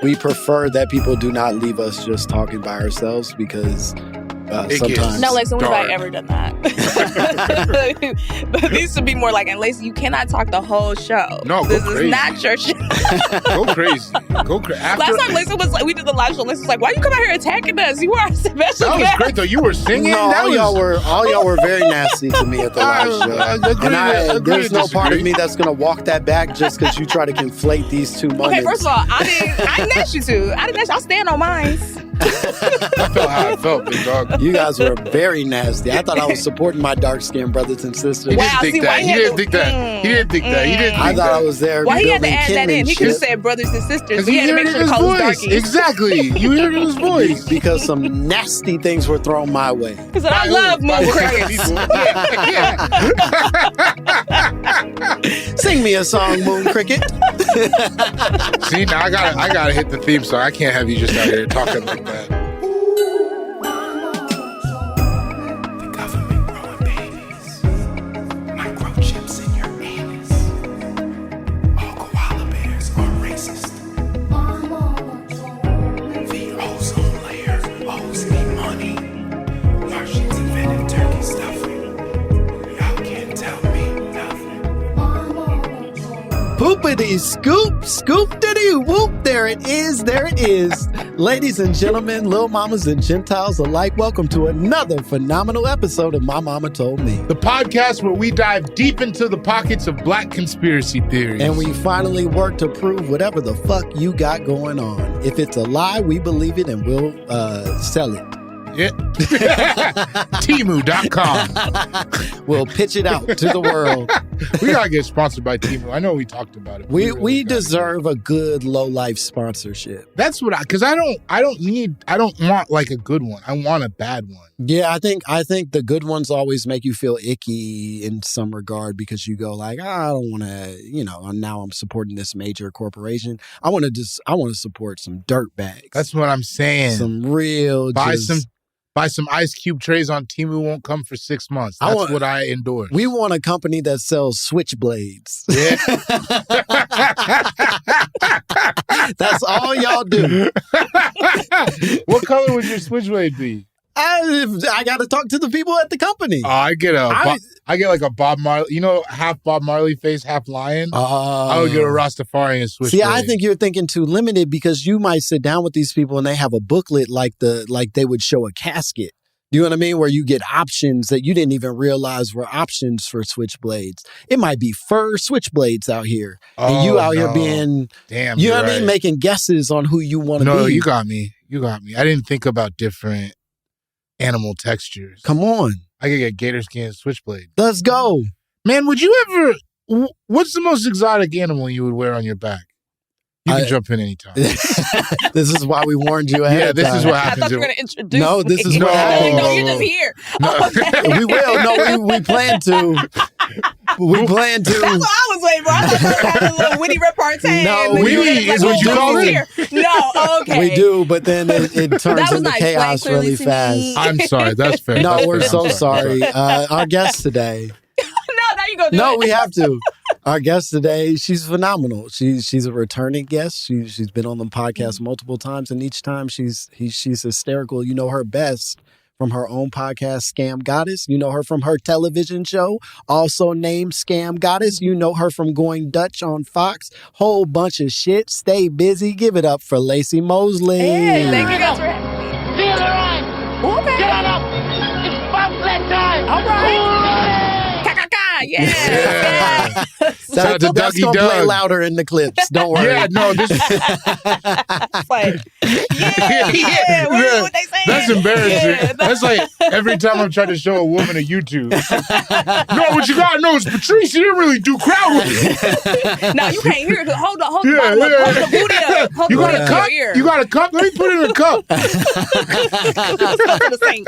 we prefer that people do not leave us just talking by ourselves because sometimes... No, Lacy, when have I ever done that? But these should be more like, and Lacy, you cannot talk the whole show. No, this is not your show. Go crazy. Last time Lacy was like, we did the live show, Lacy was like, why you come out here attacking us? You are a special guest. That was great, though. You were singing. No, all y'all were very nasty to me at the live show. There's no part of me that's going to walk that back just because you try to conflate these two moments. Okay, first of all, I didn't ask you to. I'll stand on mine. I felt how I felt, big dog. You guys were very nasty. I thought I was supporting my dark-skinned brothers and sisters. He didn't think that. I thought I was there. Why he had to add that in? He could have said brothers and sisters. He had to make sure to call us darkies. Exactly. You heard it in his voice. Because some nasty things were thrown my way. Because I love moon crickets. Sing me a song, Moon Cricket. See, now I gotta hit the theme song. I can't have you just out here talking like that. The government growing babies, microchips in your anus. All koala bears are racist. The ozone layer owes me money. Martians invented turkey stuffing. Y'all can't tell me nothing. Poopity scoop, scoop diddy whoop. There it is. Ladies and gentlemen, little mamas and Gentiles alike, welcome to another phenomenal episode of My Momma Told Me. The podcast where we dive deep into the pockets of black conspiracy theories. And we finally work to prove whatever the fuck you got going on. If it's a lie, we believe it and we'll sell it. Yeah. Teemu.com. We'll pitch it out to the world. We gotta get sponsored by Teemu. I know we talked about it. We deserve a good low life sponsorship. That's what because I don't want like a good one. I want a bad one. Yeah, I think the good ones always make you feel icky in some regard because you go like, I don't want to, now I'm supporting this major corporation. I want to support some dirt bags. That's what I'm saying. Some real Buy some ice cube trays on Teemu, won't come for 6 months. That's what I endorse. We want a company that sells switchblades. Yeah. That's all y'all do. What color would your switchblade be? I got to talk to the people at the company. Oh, I get like a Bob Marley, half Bob Marley face, half lion. I would get a Rastafarian switchblade. See, I think you're thinking too limited because you might sit down with these people and they have a booklet like they would show a casket. You know what I mean? Where you get options that you didn't even realize were options for switchblades. It might be fur switchblades out here. And you out here being, damn, you know what I mean? Making guesses on who you want to be. No, you got me. I didn't think about different animal textures. Come on. I could get gator skin switchblade. Let's go. Man, would you ever, what's the most exotic animal you would wear on your back? You can jump in anytime. This is why we warned you ahead of time. This is what happens. I thought you were going to introduce No, this is what happens. happens. No, you're just here. No. Okay. We will. No, we plan to. We plan to. That's what I was waiting for. I thought I was having a little witty repartee. No, witty is what you call it. No, okay. We do, but then it turns into nice. chaos really fast. I'm sorry. That's fair. No, that's we're fair. so sorry. Our guest today. Now you go do it. No, we have to. Our guest today, she's phenomenal. She's a returning guest. She's been on the podcast multiple times, and each time she's hysterical. You know her best from her own podcast, Scam Goddess. You know her from her television show, also named Scam Goddess. You know her from Going Dutch on Fox. Whole bunch of shit. Stay busy. Give it up for Lacy Mosley. Hey, thank you guys for having me. Feel the right. Okay. Get on up. It's bobsled time. All right. Yeah. Shout out to That's Dougie going to play Doug. louder in the clips. Don't worry. Yeah, no, this It's like, yeah. What they saying? that's embarrassing. Yeah, that's like every time I'm trying to show a woman a YouTube. No, what you gotta know is Patrice didn't really do crowd work. No, you can't hear it. Hold the Yeah, bottle up. yeah. Hold the booty up. Hold You the got booty a up cup? to your ear. You got a cup? Let me put it in a cup. To the sink.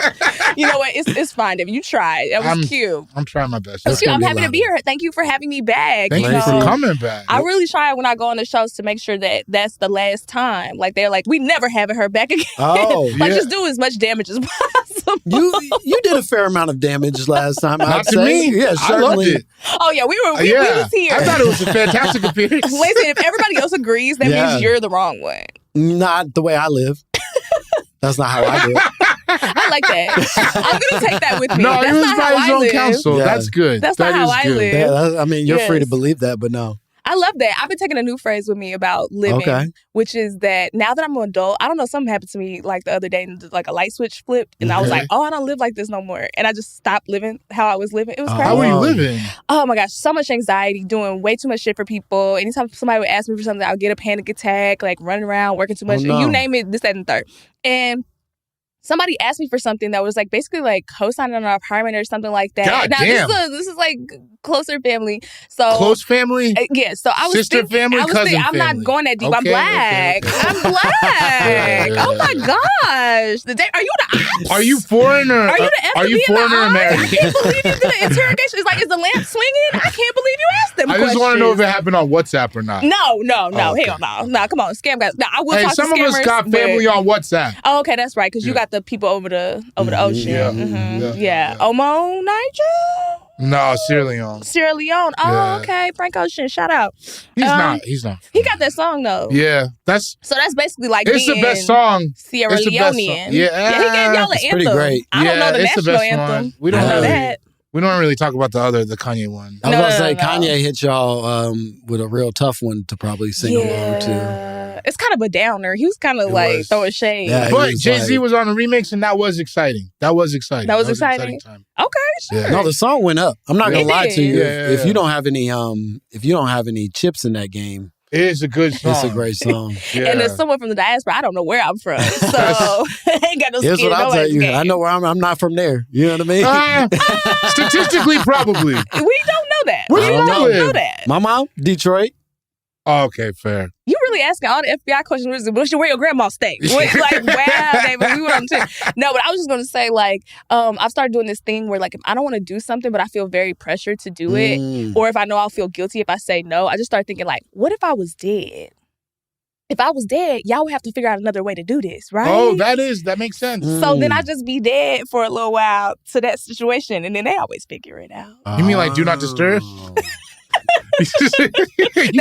You know what? It's fine if you try. That was cute. I'm trying my best. It's cute. I'm happy to be here. Thank you for having me back. Thank you for coming back. I really try when I go on the shows to make sure that that's the last time. Like they're like, we never having her back again. Oh, like yeah. just do as much damage as possible. You did a fair amount of damage last time. Not I'd to say. me. Yeah, I loved certainly. it. Oh yeah, we was here. I thought it was a fantastic appearance. Listen, if everybody else agrees, that means you're the wrong one. Not the way I live. That's not how I do it. I like that. I'm gonna take that with me. No, That's he was not by how his I own live. counsel. Yeah. That's good. That's That not how is I good. live. Yeah, I mean, you're free to Yes. believe that, but no. I love that. I've been taking a new phrase with me about living, Okay. which is that now that I'm an adult, I don't know, something happened to me like the other day, and like a light switch flipped, and I was Okay. like, oh, I don't live like this no more. And I just stopped living how I was living. It was Oh. crazy. How were you Wow. living? Oh my gosh, so much anxiety, doing way too much shit for people. Anytime somebody would ask me for something, I'll get a panic attack, like running around, working too much. no. You name it, this, that, and the third. And somebody asked me for something that was like basically like co-signing on an apartment or something like that. God now damn. This is like closer family. So Close family? yeah, so I was Sister thinking, family, I was cousin thinking, I'm family. not going that deep. I'm Okay, black. okay. I'm black. Yeah. Oh my gosh. Are you the ops? Are you foreign or Are you the are you FBI? foreign or I American? can't believe you did an interrogation. It's like, is the lamp swinging? I can't believe you asked them I questions. just want to know if it happened on WhatsApp or not. No, Oh, okay. hell no. No, come on, scam guys. No, I will Hey, talk some to of scammers. us got but- family on WhatsApp. Oh, okay, that's right, because you Yeah. got the people over the ocean. Yeah. Mhm. Yeah. Yeah. Omo, Niger? No, Sierra Leone. Sierra Leone. Oh, Yeah. okay. Frank Ocean, shout out. He's Um, not. He's not. He got that song though. Yeah, that's So that's basically like it's the being best song. Sierra It's the best song. Leonean. Yeah. He gave y'all an It's anthem. pretty great. I don't know the it's the national best anthem. one. We I don't know really, that. we don't really talk about the Kanye one. I was No, about to no, say, no, no. Kanye hit y'all with a real tough one to probably sing along to. Yeah. It's kind of a downer. He was kind of It like was. throwing shade. Yeah. But was Jay-Z like- was on a remix, and that was exciting. That was exciting. That was an exciting? time. Okay, sure. Yeah. No, the song went up. I'm not It gonna lie to you. did. If you don't have any chips in that game, It is a good song. it's a great song. Yeah. And as someone from the diaspora, I don't know where I'm from, so I ain't got no Here's skin what in I'll tell nobody's you. game. I know where I'm not from there. You know what I mean? Statistically, probably. We don't know that. Where We you don't live? know that. My mom, Detroit. Oh, okay, fair. You really asking all the FBI questions. Where your grandma stay? Like, wow, David, we went on to. No, but I was just going to say, like, I've started doing this thing where, like, if I don't want to do something, but I feel very pressured to do it, or if I know I'll feel guilty if I say no, I just start thinking, like, what if I was dead? If I was dead, y'all would have to figure out another way to do this, right? Oh, that makes sense. So then I just be dead for a little while to that situation, and then they always figure it out. You mean like Do Not Disturb? That's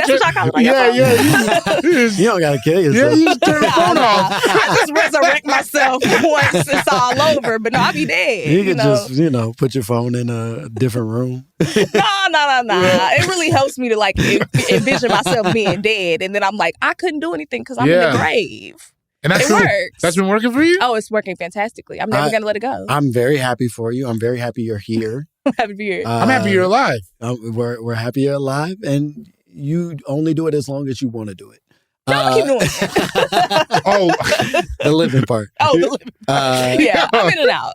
what y'all call it on your phone. You don't gotta kill Yeah, yourself. you just turn the phone off. I just resurrect myself once it's all over, but no, I'll be dead. You could know? just, put your phone in a different room. No. It really helps me to like envision myself being dead, and then I'm like, I couldn't do anything because I'm in Yeah. the grave. And It works. That's been working for you? Oh, it's working fantastically. I'm never gonna let it go. I'm very happy for you. I'm very happy you're here. I'm happy to be here. I'm happy you're alive. We're happy you're alive, and you only do it as long as you want to do it. No, keep doing it. Oh, The living part. Oh, the living yeah, I'm in and out.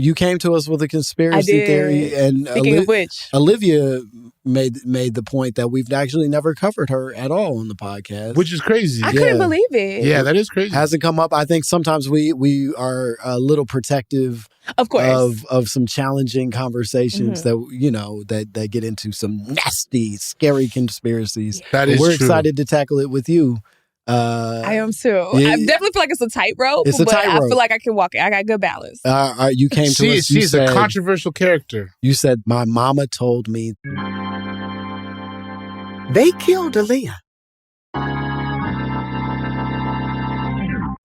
You came to us with a conspiracy I did. theory, and Speaking of which, Olivia made the point that we've actually never covered her at all on the podcast, which is crazy. I couldn't believe it. Yeah, that is crazy. hasn't come up. I think sometimes we are a little protective Of course. of some challenging conversations that get into some nasty, scary conspiracies. That But is we're true. excited to tackle it with you. I am too. yeah. I definitely feel like it's a tightrope, It's a but I tightrope. feel like I can walk it. I got good balance. You came to us. She's a controversial character. You said, "My mama told me." They killed Aaliyah.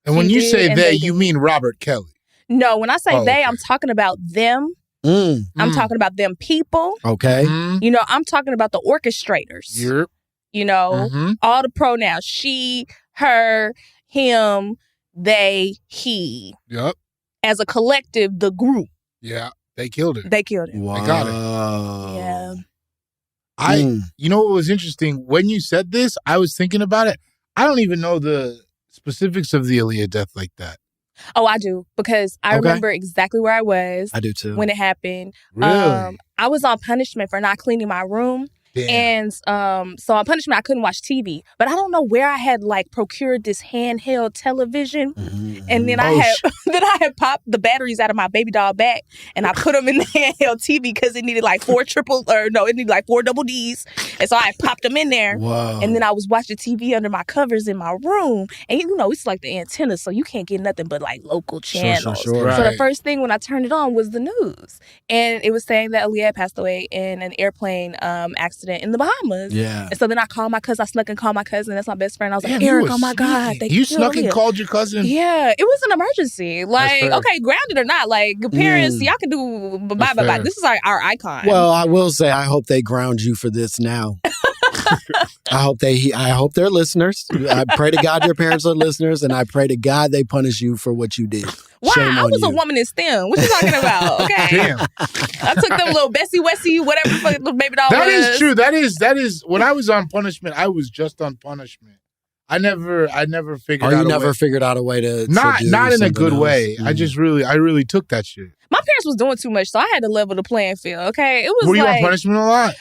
And when She you did, say and they, they you did. mean Robert Kelly. No, when I say Oh, they, okay. I'm talking about them. Mm, I'm talking about them people. okay. Mhm. I'm talking about the orchestrators. You're, mhm. All the pronouns: she, her, him, they, he. Yep. As a collective, the group, Yeah. They killed her. they killed it. Wow. got it. Yeah. You know what was interesting? When you said this, I was thinking about it. I don't even know the specifics of the Aaliyah death like that. Oh, I do, because I Okay. remember exactly where I was I do too. when it happened. Really? I was on punishment for not cleaning my room. Damn. And so on punishment, I couldn't watch TV. But I don't know where I had like procured this handheld television. Mhm. And then I had popped the batteries out of my baby doll back, and I put them in the handheld TV because it needed like four double Ds. And so I popped them in there. Wow. And then I was watching TV under my covers in my room. And it's like the antenna, so you can't get nothing but like local channels. Sure. Right. So the first thing when I turned it on was the news. And it was saying that Aaliyah had passed away in an airplane accident accident in the Bahamas. Yeah. And so then I called my cousin. I snuck and called my cousin. That's my best friend. I was like, Damn, you Eric, were oh my God. sneaky. You snuck and called your cousin? Yeah, it was an emergency. Like, fair. okay, grounded or not, like, parents, y'all can do bye. This is our icon. Well, I will say, I hope they ground you for this now. I hope they're listeners. I pray to God your parents are listeners, and I pray to God they punish you for what you did. Why? Shame I on was you. a woman in STEM. What you talking about? Okay. Damn. I took them little Bessie Wessie, whatever the fuck the baby doll That was. is true. That is when I was on punishment, I was just on punishment. I never figured out you a never way. figured out a way to Not do in a something good else. way. I really took that shit. My parents was doing too much, so I had to level the playing field, okay? It was Were you like, on punishment a lot?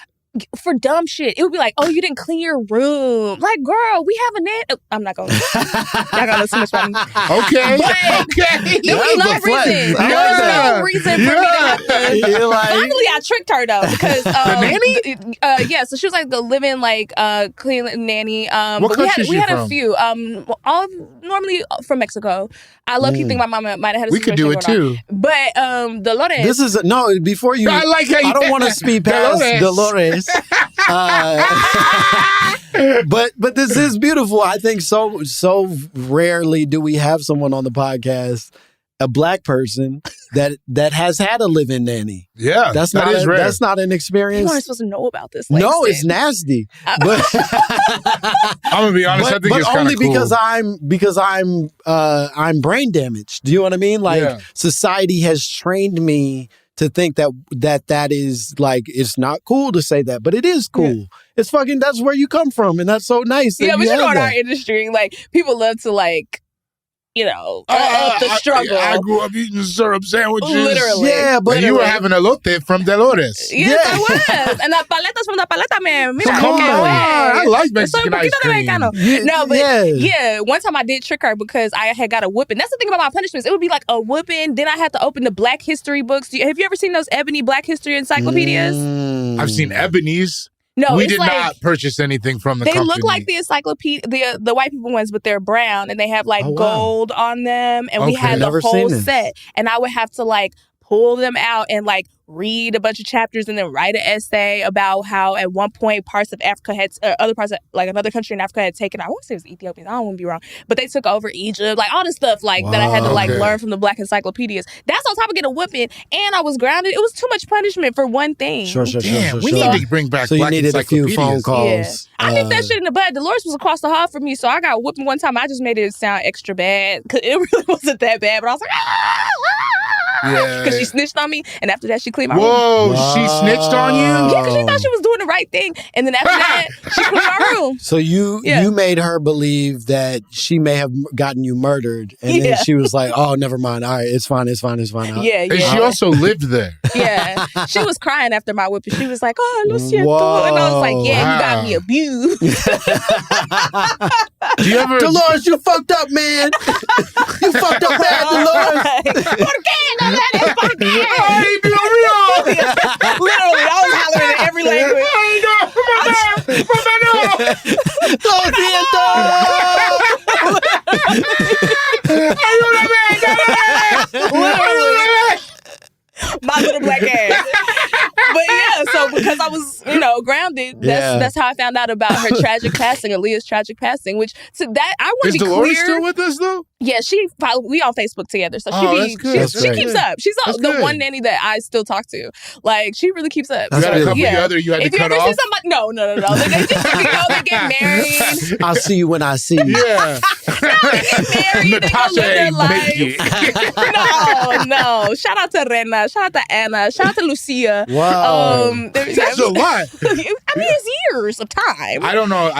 for dumb shit. It would be like, oh, you didn't clean your room. Like, girl, we have a net. I'm not going to. Y'all going to listen to me. Okay. But Okay. there was no That's a flex. reason. I There was like that. no reason for me to have to. You're like, Finally, I tricked her though because nanny? Yeah, so she was like the living like clean nanny. What But country is we she had a from? few. All normally from Mexico. I low key think my mama might have had a We could situation do it going on. too. But Dolores. this is no. Before you, I like how you- I don't want to speed past Dolores. But this is beautiful. I think so rarely do we have someone on the podcast, a Black person that has had a live-in nanny. Yeah. That's that not is rare. you That's not an experience. aren't supposed to know about this. No, Langston. it's nasty. But I'm gonna be honest, I think it's kind only of cool. because I'm brain damaged. Do you know what I mean? Like Yeah. society has trained me to think that is like, it's not cool to say that, but it is cool. Yeah. It's fucking, that's where you come from, and that's so nice. that Yeah, but you know, have in our that. industry, like people love to like, up the struggle. I grew up eating syrup sandwiches. Literally. Yeah, but But you were having elote from Dolores. Yes, I was. And the paletas from the paleta, man. Mira, Come que on. way. I like Soy un Mexican ice poquito de cream. mexicano. Yeah, No, but yeah. yeah, one time I did trick her because I had got a whooping. That's the thing about my punishments. It would be like a whooping. Then I had to open the Black History books. Have you ever seen those ebony Black History encyclopedias? I've seen Ebony's. No, We it's did like, not purchase anything from the they company. look like the encyclopedia, the white people ones, but they're brown and they have like Oh, wow. gold on them. And we Okay. had the Never whole seen this. set. And I would have to like pull them out and like read a bunch of chapters and then write an essay about how at one point parts of Africa had, other parts of like another country in Africa had taken, I want to say it was Ethiopia, I don't want to be wrong, but they took over Egypt, like all this stuff like that I had to like Okay. learn from the Black encyclopedias. That's on top of getting a whooping, and I was grounded. It was too much punishment for one thing. Sure. Damn, we sure. need to bring back So you Black needed a few phone encyclopedias. calls. Yeah. I nipped that shit in the bud. Dolores was across the hall from me, so I got whooping one time. I just made it sound extra bad because it really wasn't that bad. But I was like, Yeah. because she snitched on me, and after that, she cleaned my room. Whoa, she snitched on you? Yeah, because she thought she was doing the right thing, and then after that, she cleaned my room. So you made her believe that she may have gotten you murdered, and Yeah. then she was like, "Oh, never mind. All right, it's fine. Yeah, And she also lived there. yeah. She was crying after my whipping. She was like, "Oh, Lucia," Whoa. and I was like, "Yeah, you got Wow. me abused." Do you ever? Dolores, you fucked up, man. You fucked up bad, Dolores. ¿Por qué? No, that is por qué. Ay, Dios mío. Literally, I was hollering in every language. Ay, no, mamá, Lo siento. Ayúdame. My little black ass. But yeah, so because I was, grounded, that's how I found out about her tragic passing, Aaliyah's tragic passing. Which I want Is to be Dolores clear. still with us though? Yeah, we on Facebook together, so Oh, that's good. That's she great. keeps up. She's That's the good. one nanny that I still talk to. Like she really keeps up. That's You got a good. couple of other you had If to you cut ever off? see somebody, no, they just they get married. I'll see you when I see you. Yeah. Married, Natasha they ain't go live make their it. life. No. Shout out to Rena. Shout out to Anna. Shout out to Lucia. Wow. That's a lot. I mean, it's years of time. I don't know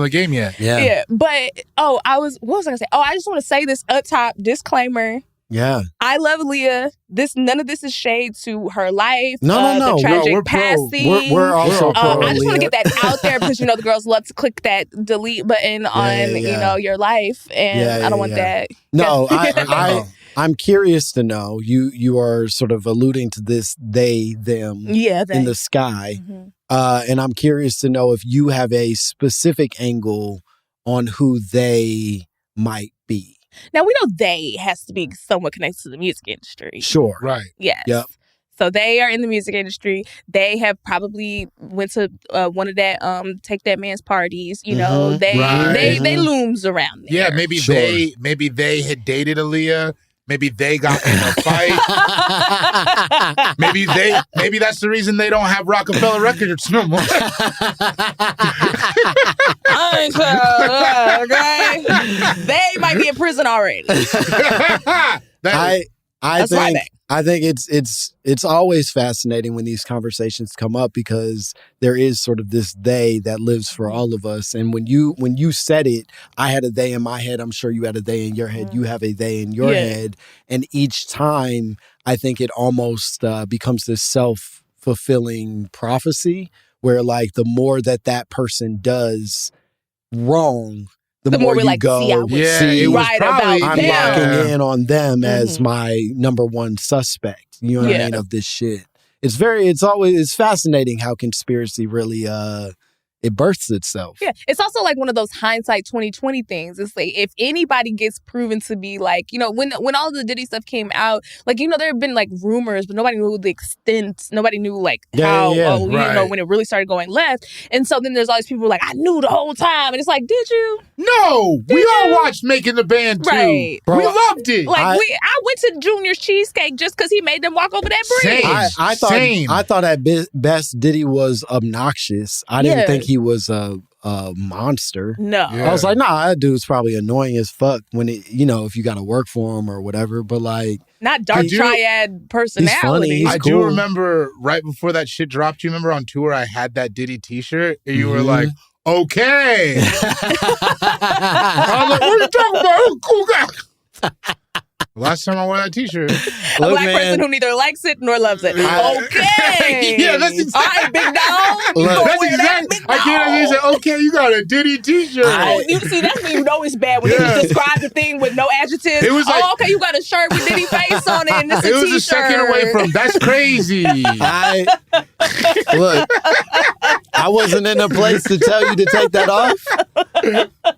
the game yet. Yeah. But what was I gonna say? Oh, I just want to say this up top disclaimer. Yeah. I love Aaliyah. None of this is shade to her life. No. The tragic we're pro. passing. We're also pro. I just want to Aaliyah. get that out there because the girls love to click that delete button on your life, and I don't want that. No, I'm curious to know. You are sort of alluding to this they, them in the sky. Mm-hmm. And I'm curious to know if you have a specific angle on who they might be. Now we know they has to be somewhat connected to the music industry. Sure. Right. Yes. Yep. So they are in the music industry. They have probably went to one of that Take That Man's parties. You know, they looms around there. Yeah, maybe they had dated Aaliyah. Maybe they got in a fight. maybe that's the reason they don't have Rockefeller Records no more. I ain't sure, okay? They might be in prison already. I think it's always fascinating when these conversations come up because there is sort of this they that lives for all of us. And when you said it, I had a they in my head. I'm sure you had a they in your head. You have a they in your head. And each time, I think it almost becomes this self-fulfilling prophecy where like the more that person does wrong, the more we like go, see right about I'm them. locking in on them as my number one suspect. You know what I mean, of this shit. It's fascinating how conspiracy really it births itself. Yeah, it's also like one of those hindsight 2020 things. It's like if anybody gets proven to be like, you know, when all the Diddy stuff came out, like, you know, there have been like rumors, but nobody knew the extent. Nobody knew like how, you know, when it really started going left. And so then there's all these people who are like, I knew the whole time. And it's like, did you? No, we all watched Making the Band too. Right. Bro, we loved it. Like I went to Junior's Cheesecake just because he made them walk over that bridge. I thought at best Diddy was obnoxious. I didn't think he was a monster. No. I was like, nah, that dude's probably annoying as fuck when it, you know, if you got to work for him or whatever. But like, not dark triad personality. He's I cool. do remember right before that shit dropped. You remember on tour I had that Diddy T-shirt and you were like, okay. I was like, what are you talking about? I'm a cool guy. Last time I wore that T-shirt. A black person who neither likes it nor loves it. Okay. Yeah, that's exactly. All right, big dog. That's exactly. I can't understand. Okay, you got a Diddy T-shirt. You see, that's when you know it's bad when you describe the thing with no adjectives. It was like, okay, you got a shirt with Diddy face on it, and it's a T-shirt. It was a second away from that's crazy. Look, I wasn't in a place to tell you to take that off,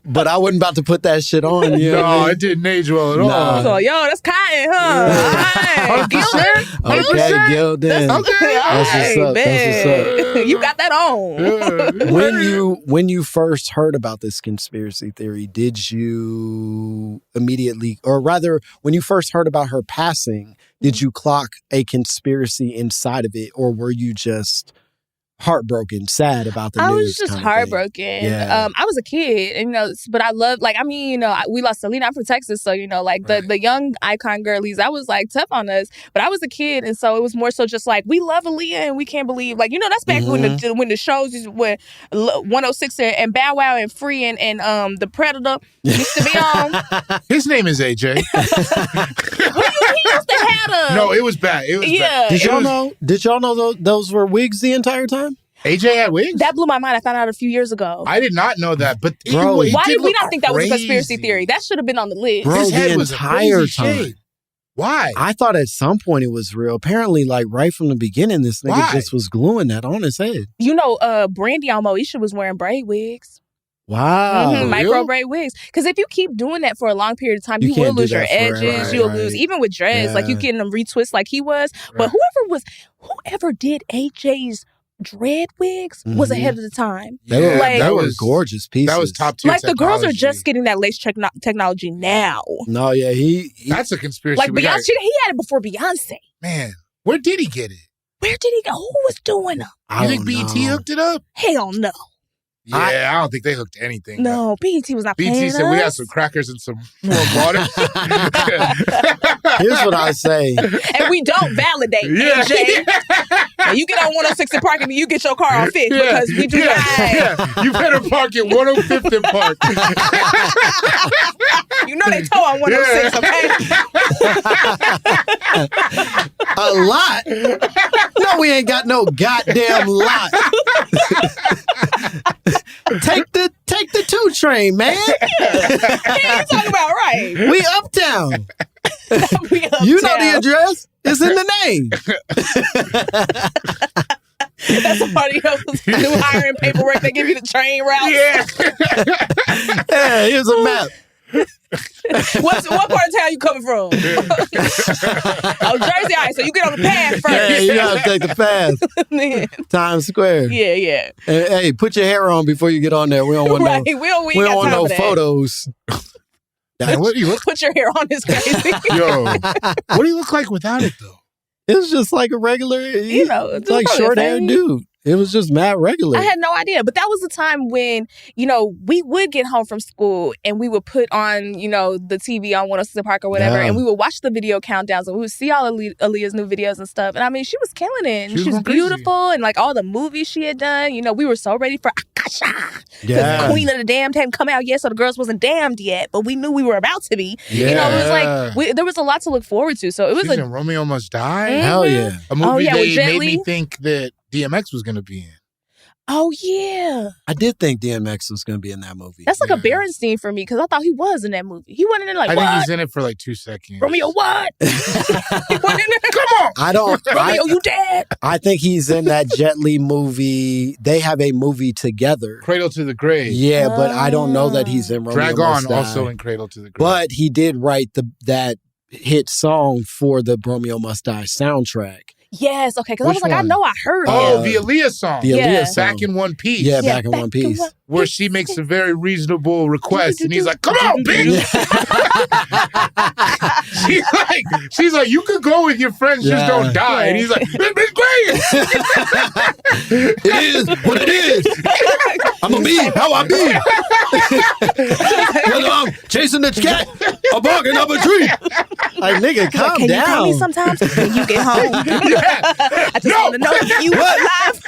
but I wasn't about to put that shit on. You know what I mean? It didn't age well at all. So, yo, that's cotton, huh? All right. Gilded? Okay, Gilded. Okay. That's what's up. That's what's up. You got that on. When you first heard about this conspiracy theory, did you immediately, or rather, when you first heard about her passing, did you clock a conspiracy inside of it, or were you just heartbroken, sad about the news? I was just heartbroken. Yeah. I was a kid, and, you know, but I love, like, I mean, you know, we lost Selena. I'm from Texas, so, you know, like, the young icon girlies, I was, like, tough on us, but I was a kid, and so it was more so just, like, we love Aaliyah, and we can't believe, like, you know, that's back when the shows, when 106 and Bow Wow and Free and The Predator used to be on. His name is AJ. He used to have a... No, it was bad. It was bad. Did y'all know those were wigs the entire time? AJ had wigs? That blew my mind. I found out a few years ago. I did not know that. But bro, why did we not think that was a conspiracy theory? That should have been on the list. Bro, his head the was entire a time. Shit. Why? I thought at some point it was real. Apparently, like right from the beginning, this nigga just was gluing that on his head. You know, Brandy on Moesha was wearing braid wigs. Wow. Micro braid wigs. Because if you keep doing that for a long period of time, you will lose your edges. You'll lose, even with dreads, like you getting them retwist like he was. But whoever did AJ's dread wigs was ahead of the time. They were gorgeous pieces. That was top tier. Like the girls are just getting that lace technology now. No, yeah, he that's a conspiracy. Like Beyonce, he had it before Beyonce. Man, where did he get it? Where did he go? Who was doing them? You think BET hooked it up? Hell no. Yeah, I don't think they hooked anything. No, BET was not paying BET said we had some crackers and some warm water. Here's what I say. And we don't validate, AJ. Now you get on 106 and Park and you get your car on 5th because we do not. Yeah. You better park at 105th and Park. You know they tow on 106, okay? A lot? No, we ain't got no goddamn lot. Take the 2 train, man. Yeah, you talking about right. We uptown. We uptown. You know the address. It's in the name. That's a part of your new hiring paperwork. They give you the train route. Yeah. Yeah, here's a map. What part of town you coming from? Oh, Jersey. All right, so you get on the path first. Yeah, you gotta take the path. Times Square. Yeah. And, hey, put your hair on before you get on there. We don't want Right. no. We don't We don't got want time no for that. photos. Man, what do you look? Put your hair on is crazy. Yo, what do you look like without it though? It was just like a regular, You know, it's just like probably short a haired fade. dude. It was just mad regular. I had no idea. But that was the time when, we would get home from school and we would put on, the TV on 106 Park or whatever, Yeah. and we would watch the video countdowns and we would see all Aaliyah's new videos and stuff. And I mean, she was killing it. And She was she was going crazy. beautiful and like all the movies she had done. We were so ready for Akasha. Yeah. The Queen of the Damned hadn't come out yet, so the girls wasn't damned yet, but we knew we were about to be. Yeah. It was like, there was a lot to look forward to. So it was She's in Romeo Must Die. Hell yeah. A movie yeah, with they Jet made Li. me think that DMX was going to be in. oh yeah. I did think DMX was going to be in that movie. That's like a Yeah. Berenstain for me because I thought he was in that movie. He wasn't in it like, I what? think he's in it for like 2 seconds. Romeo, what? He wasn't in there? Come on! I don't. Romeo, you dead? I think he's in that Jet Li movie. They have a movie together. Cradle to the Grave. Yeah, but I don't know that he's in Romeo Drag On Must Die. also in Cradle to the Grave. But he did write that hit song for the Romeo Must Die soundtrack. Yes, okay, because I Which was like, I one? know I heard Oh, it. the Aaliyah song. The Yeah. Aaliyah song. Back in One Piece. Yeah, Yeah, back in back One in Piece. One- Where she makes a very reasonable request, and he's like, "Come on, bitch!" she's like, "You could go with your friends, just Yeah. don't die." Yeah. And he's like, "It's great." It is what it is. I'm gonna be how I be. Whether I'm chasing the cat or barking up a tree. Like, nigga, calm Can down. you call me sometimes when you get home? I just want to know if you What? alive.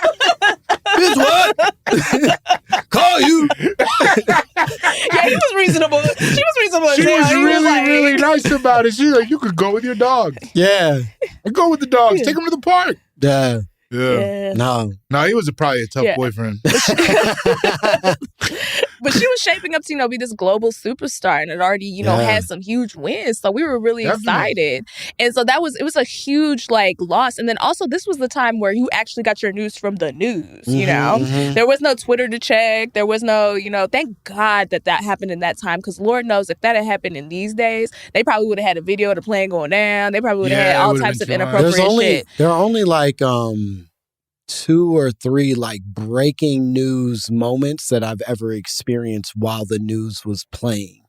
Bitch, what? Call you. Yeah, he was reasonable. She was reasonable as She hell. was He really, like, really nice about it. She's like, "You could go with your dogs. Yeah. Go with the dogs. Take them to the park." Yeah. Yeah. No. No, he was probably a tough Yeah. boyfriend. But she was shaping up to, be this global superstar and it already, Yeah. had some huge wins. So we were really Definitely. excited. And so it was a huge loss. And then also this was the time where you actually got your news from the news, you know? Mhm. There was no Twitter to check. There was no, thank God that happened in that time because Lord knows if that had happened in these days, they probably would have had a video of the plane going down. They probably would have Yeah, had it all would've types been of too much. inappropriate shit. There are only like 2 or 3 like breaking news moments that I've ever experienced while the news was playing.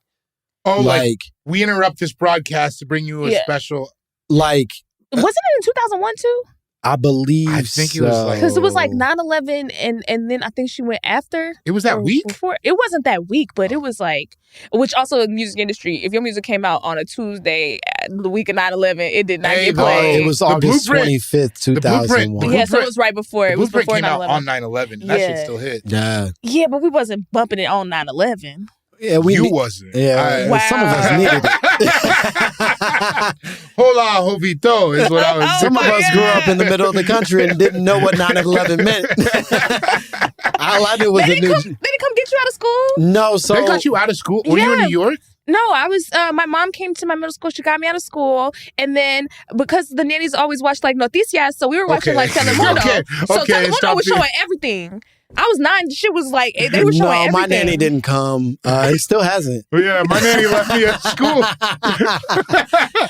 Oh, like, Like we interrupt this broadcast to bring you a Yeah. special. like Wasn't it in 2001 too? I believe I think it was like- Because it was like so. 9/11 and then I think she went after. It was that or week. before. It wasn't that week, but it was like, which also in the music industry, if your music came out on a Tuesday, the week of 9/11, it did not Hey, get though, played. It was The August Blueprint- 25th, the Blueprint- 2001. Yeah, so it was right before. It was Blueprint before came out 9/11. on 9/11, and that shit Yeah. still hit. Yeah. Yeah, but we wasn't bumping it on 9/11. Yeah, You wasn't. Yeah, Wow. some of us needed it. Hola, Jovito, is what I was Some of my us grew up in the middle of the country and didn't know what 9/11 meant. All I knew was They the didn't news. come get you out of school? No, so They got you out of school. Were you in Yeah. New York? No, I was. My mom came to my middle school. She got me out of school, and then because the nannies always watched like Noticias, so we were watching like Telemundo. Okay, So okay, Telemundo stop was being- showing everything. I was 9. Shit was like they were showing everything. my nanny didn't come. He still hasn't. Oh, yeah, my nanny left me at school.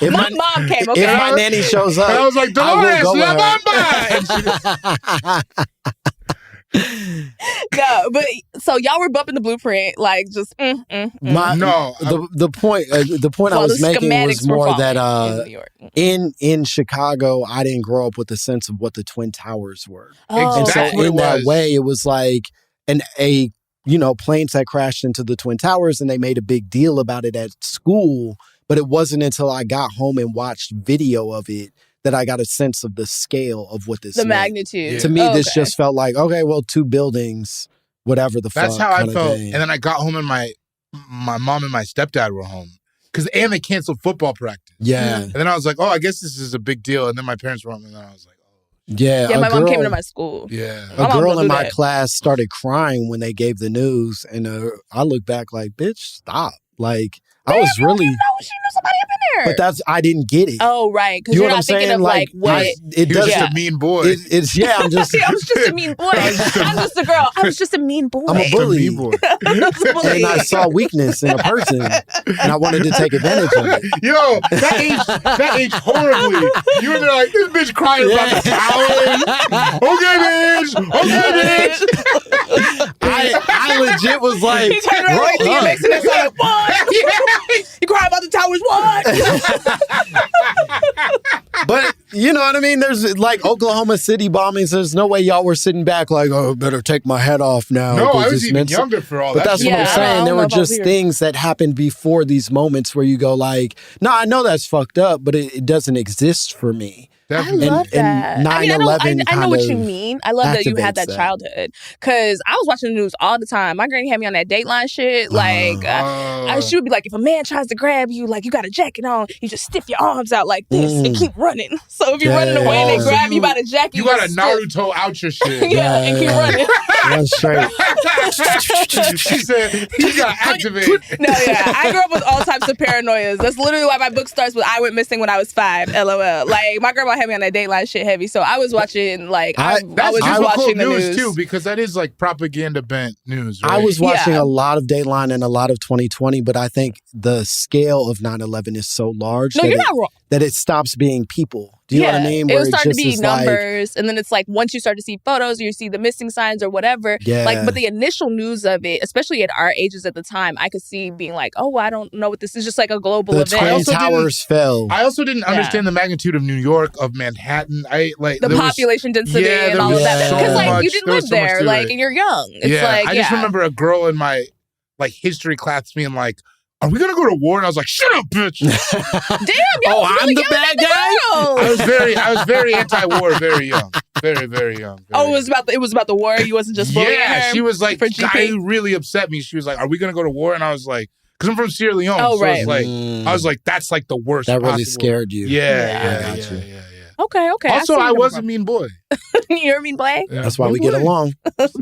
If My mom came. Okay, If my nanny shows up, And I was like, I will Dolores, go with la her. bamba! And she- no, but so y'all were bumping the Blueprint, like just. No, the point I Well, was the making was schematics were more falling that in New York. in Chicago, I didn't grow up with a sense of what the Twin Towers were. Oh, And so That's what in it that was. way, it was like planes had crashed into the Twin Towers and they made a big deal about it at school. But it wasn't until I got home and watched video of it that I got a sense of the scale of what this the meant. magnitude. To me, Oh, this okay. just felt like, okay, well, 2 buildings, whatever the That's fuck. how I kinda felt. thing. And then I got home and my mom and my stepdad were home. And they canceled football practice. Yeah. And then I was like, oh, I guess this is a big deal. And then my parents were home, and then I was like, oh, Yeah. Yeah, a my mom girl- came into my school. yeah. My A mom girl don't in do my that. class started crying when they gave the news, and I look back like, bitch, stop. Like, I was really, No, she knew somebody up in there. but I didn't get it. Oh, right. Because You you're know not what I'm thinking saying? of like what. it He was doesn't. just Yeah. a mean boy. It's I'm just. I was just a mean boy. I'm just a girl. I was just a mean boy. I'm a bully. mean boy. I was a bully. And I saw weakness in a person. and I wanted to take advantage of it. Yo, that aged horribly. You were there like, this bitch crying about the towers. Okay, bitch. I legit was like, He turned around like DMX and it's like, what? You cry about the towers, what? But you know what I mean? There's like Oklahoma City bombings. There's no way y'all were sitting back like, oh, better take my head off now. No, I was even younger for all but that. That's shit. what I'm Yeah, I saying. don't There know were about just here. things that happened before these moments where you go like, no, I know that's fucked up, but it doesn't exist for me. Definitely. I love that. And I mean, 9/11 I know what you kind of mean. I love that you had that activates that. childhood. Because I was watching the news all the time. My granny had me on that Dateline shit. Like, she would be like, if a man tries to grab you, like, you got a jacket on, you just stiff your arms out like this and keep running. So if you're running away and they So grab you by the jacket, You got to just Naruto out your shit. yeah, and keep running. Run straight. She said, he got activated. No, yeah. I grew up with all types of paranoias. That's literally why my book starts with I went missing when I was 5. LOL. Like, my grandma had me on that Dateline shit heavy. So I was watching, like, I That's was just difficult watching the news, news. too, because that is like propaganda bent news, right? I was watching Yeah. a lot of Dateline and a lot of 2020, but I think the scale of 9/11 is so large No, you're not wrong. that it stops being people. Do you know what I mean? It Where was starting to just be is like- numbers, and then it's like once you start to see photos or you see the missing signs or whatever. Yeah. Like, but the initial news of it, especially at our ages at the time, I could see being like, "Oh, I don't know what this is." Just like a global the event. Twin also Towers fell. I also didn't Yeah. understand the magnitude of New York, of Manhattan. the there was- population density yeah, and there all was of that. so Because like much- you didn't there live was so much there, to like, it. and you're young. It's yeah, like I just remember a girl in my like history class being like, "Are we gonna go to war?" And I was like, "Shut up, bitch!" damn, yo, I'm the bad guy? I was very anti-war, very young, very very young. Very Oh, it was about the war. You wasn't just bullying yeah. her She was like, for GP? guy really upset me. She was like, "Are we gonna go to war?" And I was like, "Cause I'm from Sierra Leone." Oh, so right. it's like, I was like, "That's like the worst." That really possible. scared you. Yeah, I got yeah, you. yeah. Okay. Also, see where I you're was a coming mean boy. from. You're a mean boy. Yeah, That's why mean we get boy. along.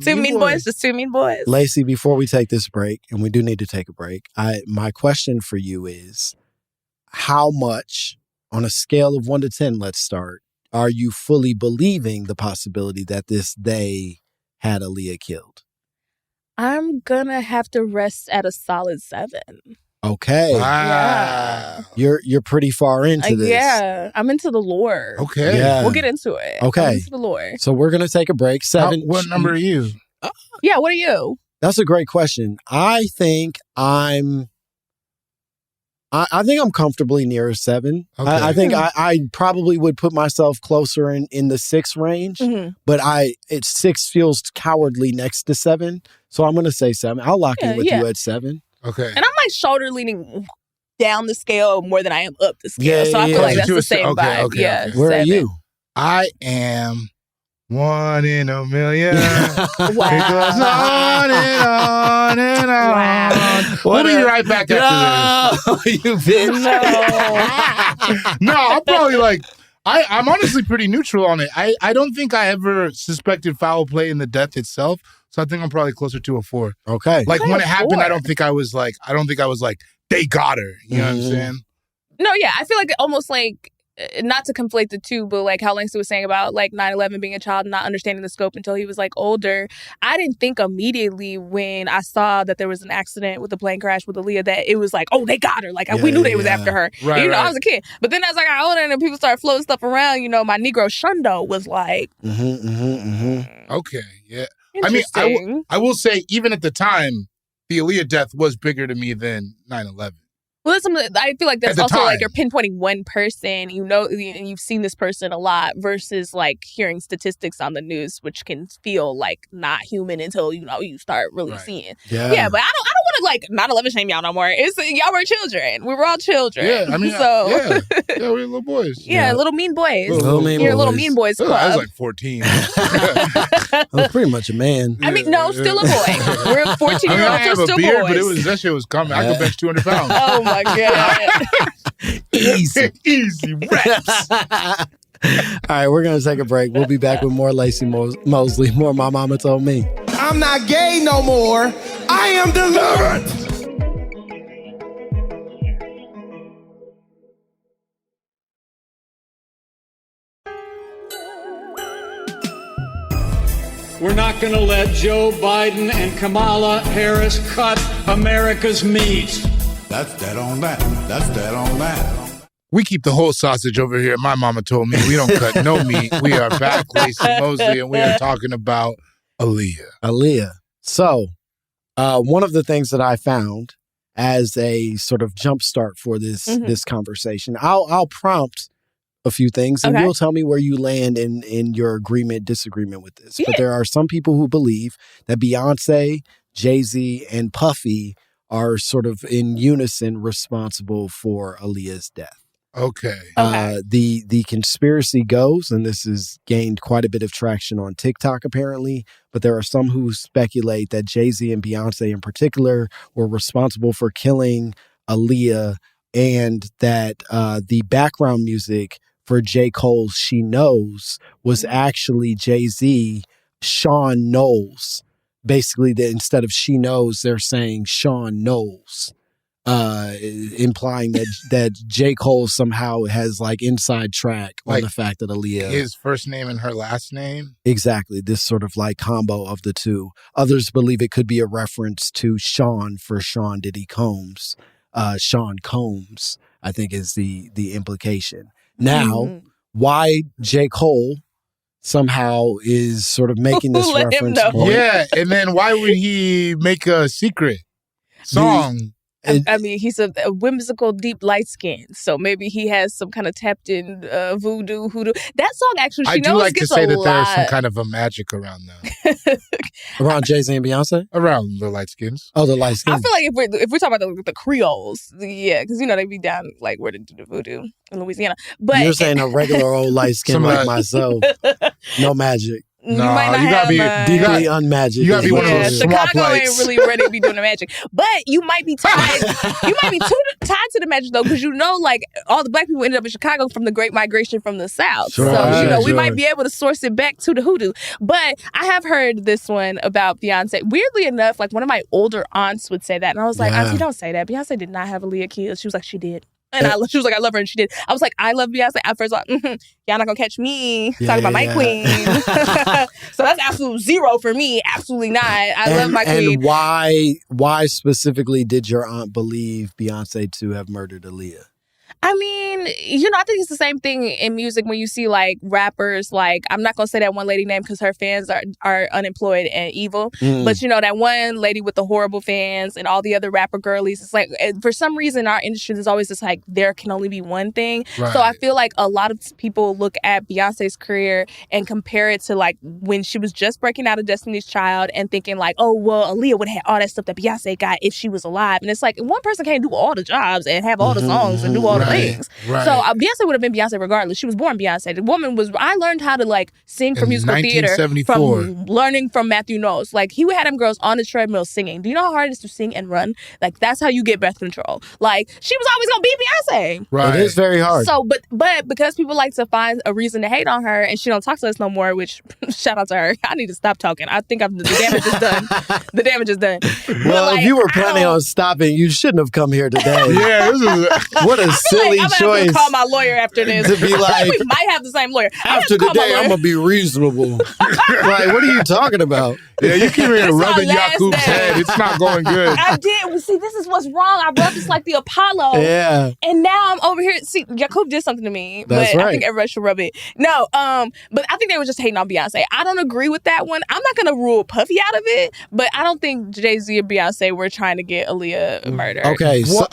Two Mean mean boy. boys, just two mean boys. Lacy, before we take this break, and we do need to take a break, my question for you is, how much, on a scale of 1 to 10, let's start, are you fully believing the possibility that they had Aaliyah killed? I'm gonna have to rest at a solid 7. Okay. Wow. You're pretty far into this. Yeah, I'm into the lore. Okay. Yeah. We'll get into it. Okay. I'm into the lore. So we're going to take a break. 7. What number are you? Yeah, what are you? That's a great question. I think I'm comfortably near a 7. Okay. I think I probably would put myself closer in the 6 range, Mhm. but 6 feels cowardly next to 7. So I'm going to say 7. I'll lock in with you at 7. Okay. And I'm like shoulder leaning down the scale more than I am up the scale. Yeah, so I yeah, feel like yeah. that's the same Okay, vibe. okay, Yeah. okay. Where 7. are you? I am 1 in a million. Wow. It goes on and on and on. Wow. We'll be right back after this. You bitch. No. No, I'm probably like, I'm honestly pretty neutral on it. I don't think I ever suspected foul play in the death itself. So I think I'm probably closer to a 4. Okay. Like Okay, when it happened, 4. I don't think I was like, they got her. You know what I'm Mhm. saying? No, yeah. I feel like it almost like, not to conflate the two, but like how Langston was saying about like 9/11 being a child and not understanding the scope until he was like older. I didn't think immediately when I saw that there was an accident with the plane crash with Aaliyah that it was like, oh, they got her. Like we knew they was after her. Right, You know, right. I was a kid. But then as I got older and then people started floating stuff around, you know, my Negro Shundo was like, Okay, yeah. interesting. I will say, even at the time, the Aaliyah death was bigger to me than 9/11. Well, that's something I feel like that's At the also time. like you're pinpointing one person, you know, and you've seen this person a lot versus like hearing statistics on the news, which can feel like not human until, you know, you start really Right. seeing. Yeah. Yeah, but I don't want to like 9/11 shame y'all no more. It's y'all were children. We were all children. Yeah, I mean, so yeah, we were little boys. yeah, little mean boys. Little mean You're a little boys. mean boys I club. was like 14. I was pretty much a man. I mean, no, still a boy. We're 14-year-olds I are have a still beard, boys. but that shit was coming. I could bench 200 pounds. Oh my god. Easy. Easy reps. All right, we're going to take a break. We'll be back with more Laci Mosley, more My Momma Told Me. I'm not gay no more. I am delivered. We're not going to let Joe Biden and Kamala Harris cut America's meat. That's that on that. That's that on that. We keep the whole sausage over here. My mama told me we don't cut no meat. We are back, Lacy Mosley, and we are talking about Aaliyah. Aaliyah. So, one of the things that I found as a sort of jumpstart for this conversation, I'll prompt a few things, and you'll tell me where you land in your agreement, disagreement with this. Yeah. But there are some people who believe that Beyonce, Jay-Z, and Puffy are sort of in unison responsible for Aaliyah's death. Okay. The conspiracy goes, and this has gained quite a bit of traction on TikTok apparently, but there are some who speculate that Jay-Z and Beyonce in particular were responsible for killing Aaliyah, and that the background music for J. Cole's She Knows was actually Jay-Z, Sean Knowles. Basically, instead of She Knows, they're saying Sean Knowles. Implying that J. Cole somehow has like inside track on the fact that Aaliyah, his first name and her last name. Exactly. This sort of like combo of the two. Others believe it could be a reference to Sean for Sean Diddy Combs. Sean Combs, I think, is the implication. Now, why J. Cole somehow is sort of making this reference point. Yeah, and then why would he make a secret song? I mean, he's a whimsical, deep light skin, so maybe he has some kind of tapped in voodoo, hoodoo. That song actually, I do like to say that there's some kind of a magic around them. Around Jay-Z and Beyonce? Around the light skins. Oh, the light skins. I feel like if we're talking about the Creoles, yeah, because they be down like where to do the voodoo in Louisiana. But you're saying a regular old light skin like myself, no magic. No, you gotta be deeply unmagic. You gotta be one of those swamp Chicago lights. ain't really ready to be doing the magic, but you might be tied. You might be tied to the magic though, because like all the black people ended up in Chicago from the Great Migration from the South. Sure, so we might be able to source it back to the hoodoo. But I have heard this one about Beyonce. Weirdly enough, like one of my older aunts would say that, and I was like, Auntie, don't say that. Beyonce did not have Aaliyah kids. She was like, she did. And she was like, I love her, and she did. I was like, I love Beyonce. At first, y'all not gonna catch me talking about my queen. So that's absolute zero for me. Absolutely not. I love my queen. And why specifically did your aunt believe Beyonce to have murdered Aaliyah? I mean, I think it's the same thing in music when you see like rappers, like I'm not going to say that one lady name because her fans are unemployed and evil. But that one lady with the horrible fans and all the other rapper girlies, it's like for some reason our industry there's always this like there can only be one thing. Right. So I feel like a lot of people look at Beyonce's career and compare it to like when she was just breaking out of Destiny's Child and thinking like, oh, well, Aaliyah would have had all that stuff that Beyonce got if she was alive. And it's like one person can't do all the jobs and have all the songs and do all the things. Right. So Beyonce would have been Beyonce regardless. She was born Beyonce. The woman was. I learned how to like sing for musical theater from learning from Matthew Knowles. Like he would have them girls on the treadmill singing. Do you know how hard it is to sing and run? Like that's how you get breath control. Like she was always gonna be Beyonce. Right. It is very hard. So, but because people like to find a reason to hate on her and she don't talk to us no more. Which shout out to her. I need to stop talking. I think the damage is done. The damage is done. Well, if you were planning on stopping, you shouldn't have come here today. Yeah, this is what a silly I'm choice. To call my lawyer after this. To be like, we might have the same lawyer. After today, I'm gonna be reasonable. Like, what are you talking about? Yeah, you keep rubbing Yakub's head. It's not going good. I did. Well, see, this is what's wrong. I rubbed this like the Apollo. Yeah. And now I'm over here. See, Yakub did something to me. That's but right. I think everybody should rub it. No, but I think they were just hating on Beyonce. I don't agree with that one. I'm not gonna rule Puffy out of it, but I don't think Jay-Z and Beyonce were trying to get Aaliyah murdered. Okay. So,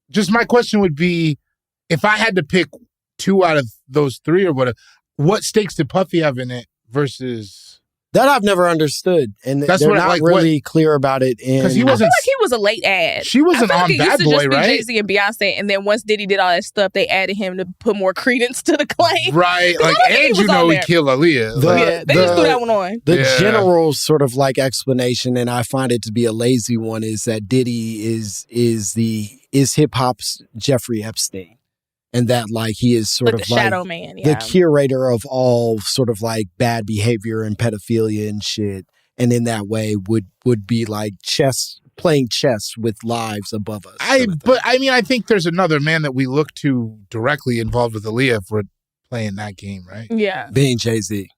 just my question would be, if I had to pick two out of those three or whatever, what stakes did Puffy have in it versus... That I've never understood. And that's they're what, not like, really clear about it. Because he I wasn't... feel like he was a late ad. She wasn't on Bad Boy, right? Jay-Z and Beyonce, and then once Diddy did all that stuff, they added him to put more credence to the claim. Right. Like, and he killed Aaliyah. They just threw that one on. The general sort of like explanation, and I find it to be a lazy one, is that Diddy is hip hop's Jeffrey Epstein. And that like he is sort of the like shadow man, the curator of all sort of like bad behavior and pedophilia and shit. And in that way would be like playing chess with lives above us. I think there's another man that we look to directly involved with Aaliyah for playing that game, right? Yeah. Being Jay-Z.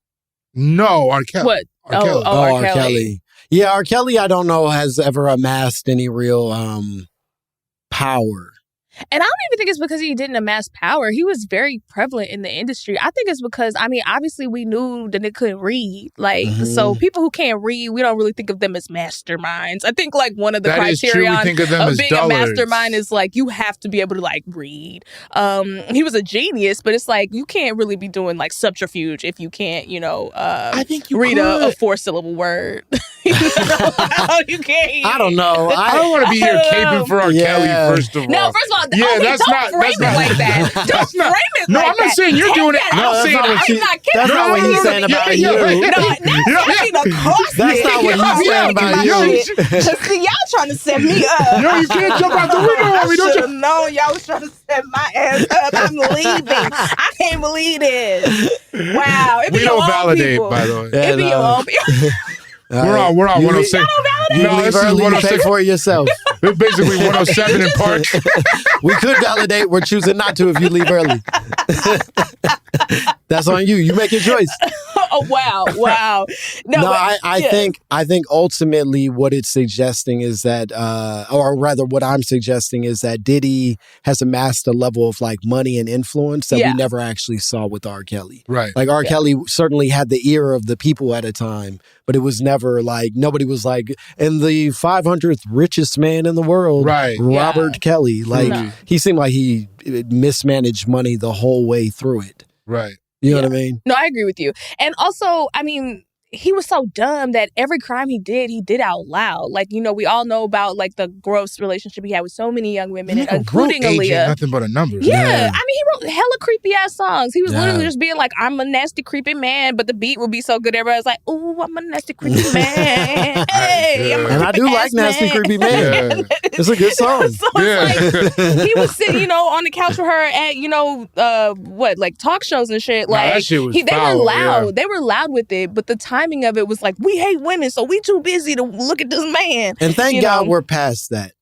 No, R. Kelly. What? R. Kelly. R. Kelly. Yeah, R. Kelly, I don't know, has ever amassed any real power. And I don't even think it's because he didn't amass power. He was very prevalent in the industry. I think it's because, I mean, obviously we knew that they couldn't read. Like, so people who can't read, we don't really think of them as masterminds. I think, like, one of the criteria of being a mastermind is, like, you have to be able to, like, read. He was a genius, but it's like, you can't really be doing, like, subterfuge if you can't, you know, I think you read could. a 4-syllable word. You can't. I don't know. I don't want to be here caping for R. Kelly, first of all. No, first of all, yeah, don't frame it like that. Don't frame it like that. No, I'm not saying you're doing it. I'm saying that's not what he's saying about you. That's not what he's saying about you. See, y'all trying to set me up. No, you can't jump out the window on me. I should have known y'all was trying to set my ass up. I'm leaving. I can't believe this. Wow. We don't validate, by the way. It be your own people. We're on 106. You leave early, you pay for it yourself. It's basically 107 in Park. We could validate. We're choosing not to if you leave early. That's on you. You make your choice. Oh, wow. No, I think ultimately what it's suggesting is that, or rather what I'm suggesting is that Diddy has amassed a level of like money and influence that we never actually saw with R. Kelly. Right. Like R. Kelly certainly had the ear of the people at a time, but it was never like, nobody was like, and the 500th richest man in the world, right? Robert Kelly. Like he seemed like he mismanaged money the whole way through it. Right. You know what I mean? No, I agree with you. And also, I mean, he was so dumb that every crime he did out loud. Like, you know, we all know about like the gross relationship he had with so many young women, including Aaliyah. Nothing but a number. Yeah. I mean, he wrote hella creepy ass songs. He was literally just being like, I'm a nasty, creepy man, but the beat would be so good. Everybody was like, ooh, I'm a nasty, creepy man. Hey, I'm a and I do like Nasty, Creepy Man. Yeah. It's a good song. So it's like, he would sit, you know, on the couch with her at, you know, like talk shows and shit. Like, that shit was they foul, were loud. Yeah. They were loud with it, but the timing of it was like, we hate women, so we too busy to look at this man. And thank God we're past that.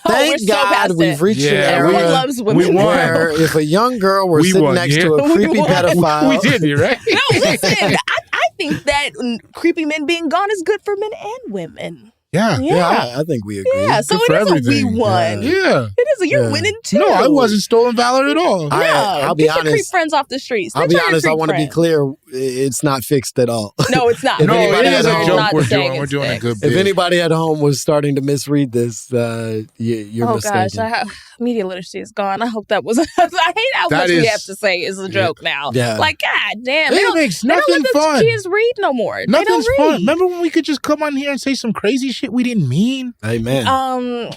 Thank God we've reached an era loves women. where if a young girl were sitting next to a creepy pedophile. We did, right? No, listen, I think that creepy men being gone is good for men and women. Yeah. I think we agree. Yeah, so it is a we won. Yeah. It is you're winning too. No, I wasn't stolen valor at all. I'll be honest. Get your creep friends off the streets. I'll be honest, I want to be clear. It's not fixed at all. No, it's not. No, it is a We're joke not we're saying doing. We're it's doing a fixed. good bit. If anybody at home was starting to misread this, you're mistaken. Gosh, media literacy is gone. I hope that was. I hate how much we have to say is a joke now. Yeah. Like, God damn. It makes nothing they don't let fun. the kids read no more. Nothing's they don't read. fun. Remember when we could just come on here and say some crazy shit we didn't mean? Amen. I'm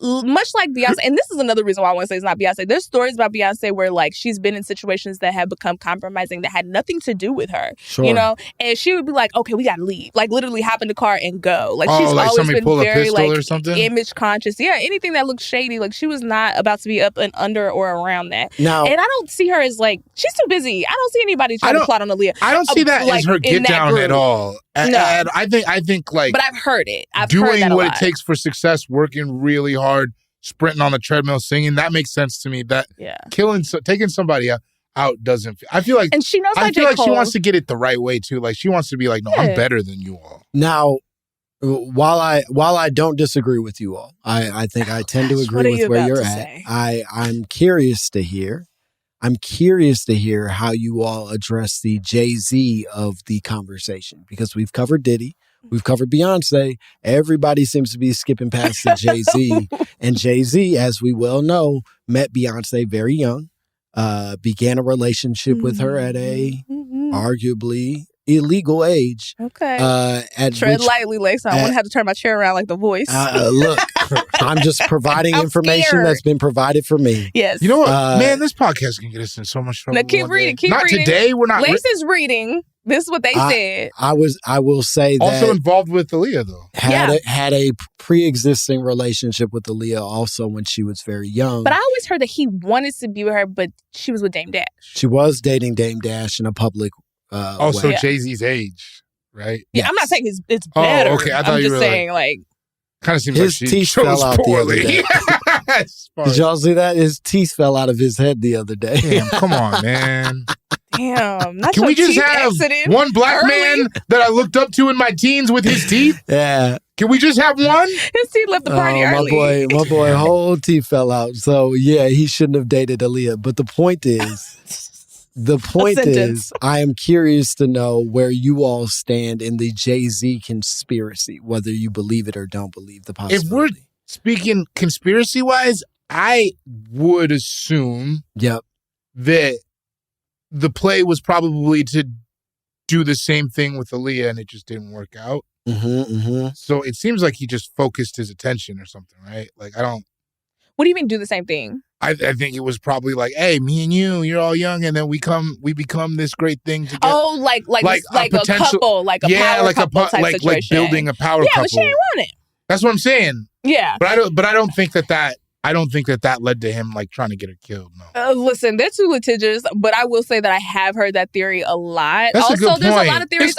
much like Beyonce, and this is another reason why I want to say it's not Beyonce. There's stories about Beyonce where like she's been in situations that have become compromising that had nothing to do with her, you know, and she would be like, "Okay, we gotta leave." Like literally hop in the car and go. Like she's like always been very like or something? image conscious. Yeah, anything that looks shady. Like she was not about to be up and under or around that. Now, and I don't see her as like she's too busy. I don't see anybody trying to plot on Aaliyah. I don't see that as her get down at all. And I think like, but I've heard it. I've doing heard that a what lot. it takes for success, working really hard, sprinting on the treadmill, singing. That makes sense to me. That taking somebody out doesn't. I feel like, and she knows. I feel like she wants to get it the right way too. Like she wants to be like, no, I'm better than you all. Now, while I don't disagree with you all, I think I tend to agree with where you're at. I'm curious to hear. I'm curious to hear how you all address the Jay-Z of the conversation, because we've covered Diddy, we've covered Beyonce. Everybody seems to be skipping past the Jay-Z. And Jay-Z, as we well know, met Beyonce very young, began a relationship with her at a arguably illegal age. Okay. Tread lightly, Lace. I wouldn't have to turn my chair around like The Voice. Look, I'm just providing information that's been provided for me. Yes. You know what? Man, this podcast can get us in so much trouble. Now keep reading. Not today. We're not. Lace is reading. This is what they said. I will say that. Also involved with Aaliyah, though. Had a pre-existing relationship with Aaliyah also when she was very young. But I always heard that he wanted to be with her, but she was with Dame Dash. She was dating Dame Dash in a public also way. Jay-Z's age, right? Yeah, I'm not saying it's better. Oh, okay. I thought I'm you just were saying like kind of seems his like she teeth chose fell out poorly. the other day. Did y'all see that? His teeth fell out of his head the other day. Damn, come on, man. Damn. Can we just have one black man that I looked up to in my teens with his teeth? Yeah. Can we just have one? His teeth left the party early. My boy, whole teeth fell out. So yeah, he shouldn't have dated Aaliyah. But the point is, I am curious to know where you all stand in the Jay-Z conspiracy, whether you believe it or don't believe the possibility. If we're speaking conspiracy-wise, I would assume that the play was probably to do the same thing with Aaliyah, and it just didn't work out. So it seems like he just focused his attention or something, right? Like, I don't... What do you mean do the same thing? I think it was probably like, hey, me and you're all young, and then we become this great thing together. Oh, like a couple, like a power couple type situation. Like building a power couple. Yeah, but she ain't want it. That's what I'm saying. Yeah. But I don't think that led to him like trying to get her killed. No. Listen, they're too litigious, but I will say that I have heard that theory a lot. That's also, a good point. There's a lot of theories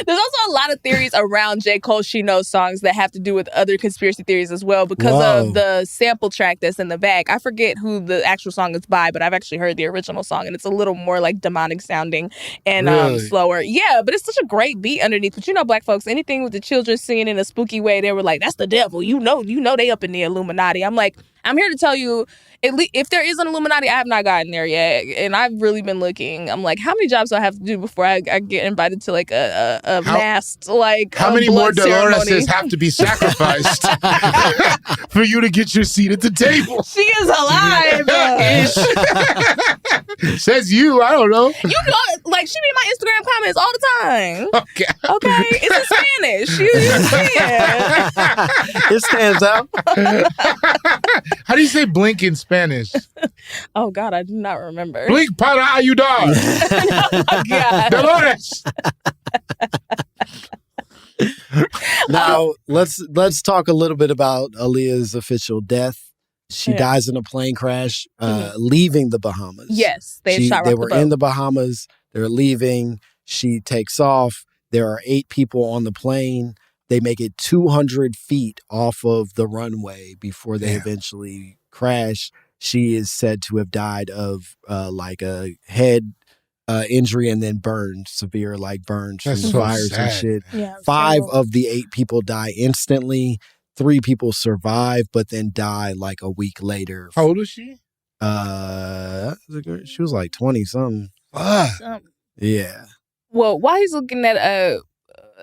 There's also a lot of theories around J. Cole She Knows songs that have to do with other conspiracy theories as well because of the sample track that's in the back. I forget who the actual song is by, but I've actually heard the original song, and it's a little more like demonic sounding and slower. Yeah, but it's such a great beat underneath. But you know, black folks, anything with the children singing in a spooky way, they were like, that's the devil. You know they up in the Illuminati. I'm like, I'm here to tell you, at least if there is an Illuminati, I have not gotten there yet. And I've really been looking. I'm like, how many jobs do I have to do before I get invited to like a masked, like, how many more Doloreses ceremony? have to be sacrificed for you to get your seat at the table? She is alive. Says you. I don't know. You know, like, she be in my Instagram comments all the time. Okay. It's in Spanish. You see it. It stands out. How do you say blink in Spanish? Oh, God, I do not remember. Blink para ayudar. Oh, God. Dolores. Now, let's talk a little bit about Aaliyah's official death. She dies in a plane crash, leaving the Bahamas. Yes, they were in the Bahamas. They're leaving. She takes off. There are 8 people on the plane. They make it 200 feet off of the runway before they eventually crash. She is said to have died of like a head injury and then burned, severe like burns from fires and shit. Yeah, 5 of the 8 people die instantly. 3 people survive, but then die like a week later. How old was she? She was like 20 something. Yeah. Well, while he's looking at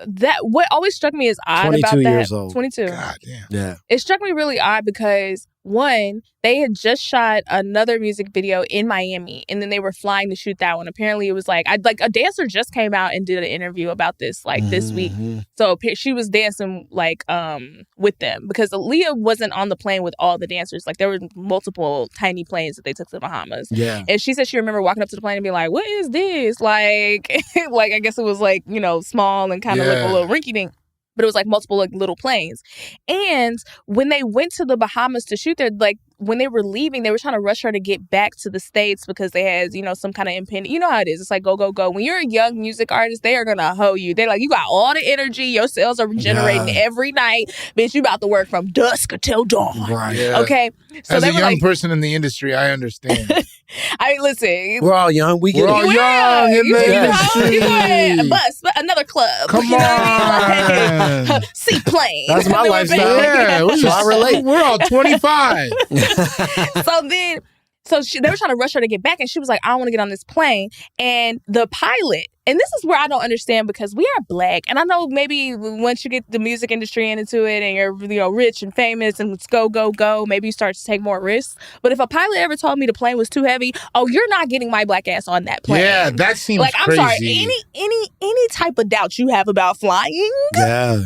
that, what always struck me as odd about that. 22 years old. 22. God damn. Yeah. It struck me really odd because, one, they had just shot another music video in Miami, and then they were flying to shoot that one. Apparently, it was like a dancer just came out and did an interview about this this week. So she was dancing like with them because Aaliyah wasn't on the plane with all the dancers. Like, there were multiple tiny planes that they took to the Bahamas. Yeah. And she said she remembered walking up to the plane and being like, "What is this?" Like, like I guess it was like, you know, small and kind of like a little rinky-dink. But it was like multiple like little planes. And when they went to the Bahamas to shoot there, like when they were leaving, they were trying to rush her to get back to the States because they had, you know, some kind of impending. You know how it is. It's like go, go, go. When you're a young music artist, they are going to hoe you. They're like, you got all the energy. Your cells are regenerating every night. Bitch, you about to work from dusk until dawn. Right. Yeah. Okay. So as they a were young like, person in the industry, I understand. I mean, listen. We're all young. We get We're all it. young in the industry. You go a bus, another club. Come you know what I mean? on. Like, seaplane. That's my lifestyle. Yeah, So I relate. We're all 25. So they were trying to rush her to get back, and she was like, I don't want to get on this plane. And the pilot, and this is where I don't understand because we are black. And I know maybe once you get the music industry into it and you're, you know, rich and famous and it's go, go, go, maybe you start to take more risks. But if a pilot ever told me the plane was too heavy, oh, you're not getting my black ass on that plane. Yeah, that seems like, crazy. I'm sorry, any type of doubt you have about flying. Yeah.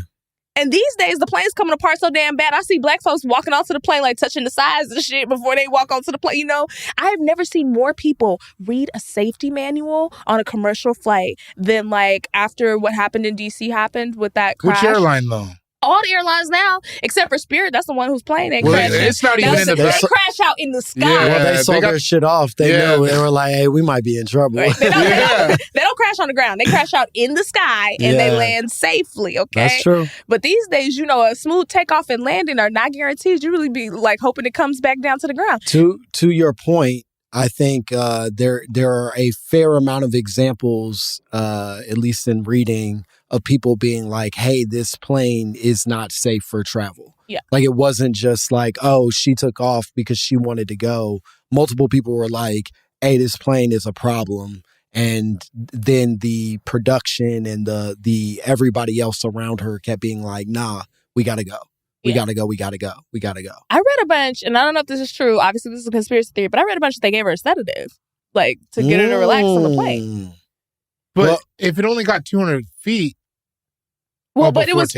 And these days, the plane's coming apart so damn bad. I see black folks walking onto the plane, like touching the sides and shit before they walk onto the plane. You know, I have never seen more people read a safety manual on a commercial flight than like after what happened in DC happened with that crash. Which airline, though? All the airlines now, except for Spirit, that's the one who's playing that crash. It's not even in the They back. crash out in the sky. Yeah. Well, they sold their shit off. They knew. They were like, hey, we might be in trouble. Right? They don't crash on the ground. They crash out in the sky and they land safely, okay? That's true. But these days, you know, a smooth takeoff and landing are not guaranteed. You really be like hoping it comes back down to the ground. To your point, I think there are a fair amount of examples, at least in reading, of people being like, hey, this plane is not safe for travel. Yeah. Like, it wasn't just like, oh, she took off because she wanted to go. Multiple people were like, hey, this plane is a problem. And then the production and the everybody else around her kept being like, nah, we got to go. We got to go. We got to go. We got to go. I read a bunch, and I don't know if this is true. Obviously, this is a conspiracy theory, but I read a bunch that they gave her a sedative, like, to get her to relax on the plane. But if it only got 200 feet, but it was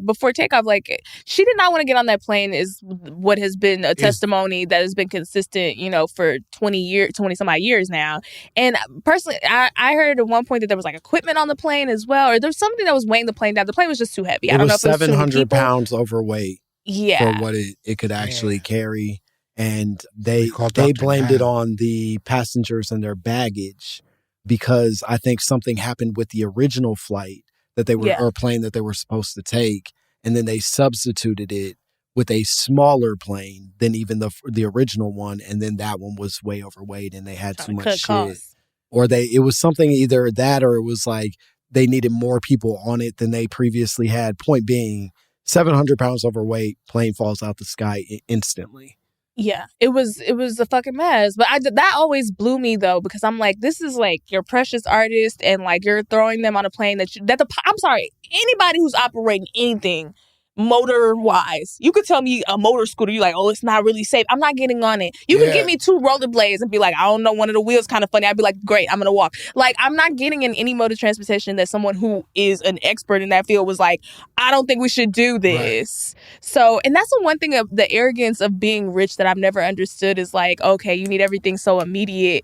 before takeoff. Like, she did not want to get on that plane is what has been a testimony that has been consistent, for 20 some odd years now. And personally, I heard at one point that there was like equipment on the plane as well, or there's something that was weighing the plane down. The plane was just too heavy. I don't know if it was 700 pounds overweight. Yeah. For what it could actually carry. And they blamed it on the passengers and their baggage because I think something happened with the original flight that they were, or plane that they were supposed to take. And then they substituted it with a smaller plane than even the original one. And then that one was way overweight and they had too much shit. Cost. Or it was something either that, or it was like they needed more people on it than they previously had. Point being, 700 pounds overweight, plane falls out the sky instantly. Yeah, it was a fucking mess. But that always blew me, though, because I'm like, this is like your precious artist, and like you're throwing them on a plane I'm sorry, anybody who's operating anything motor wise, you could tell me a motor scooter, you're like, oh, it's not really safe. I'm not getting on it. You could give me 2 rollerblades and be like, I don't know, one of the wheels kind of funny. I'd be like, great, I'm gonna walk. Like, I'm not getting in any mode of transportation that someone who is an expert in that field was like, I don't think we should do this. Right. So, and that's the one thing of the arrogance of being rich that I've never understood is like, okay, you need everything so immediate.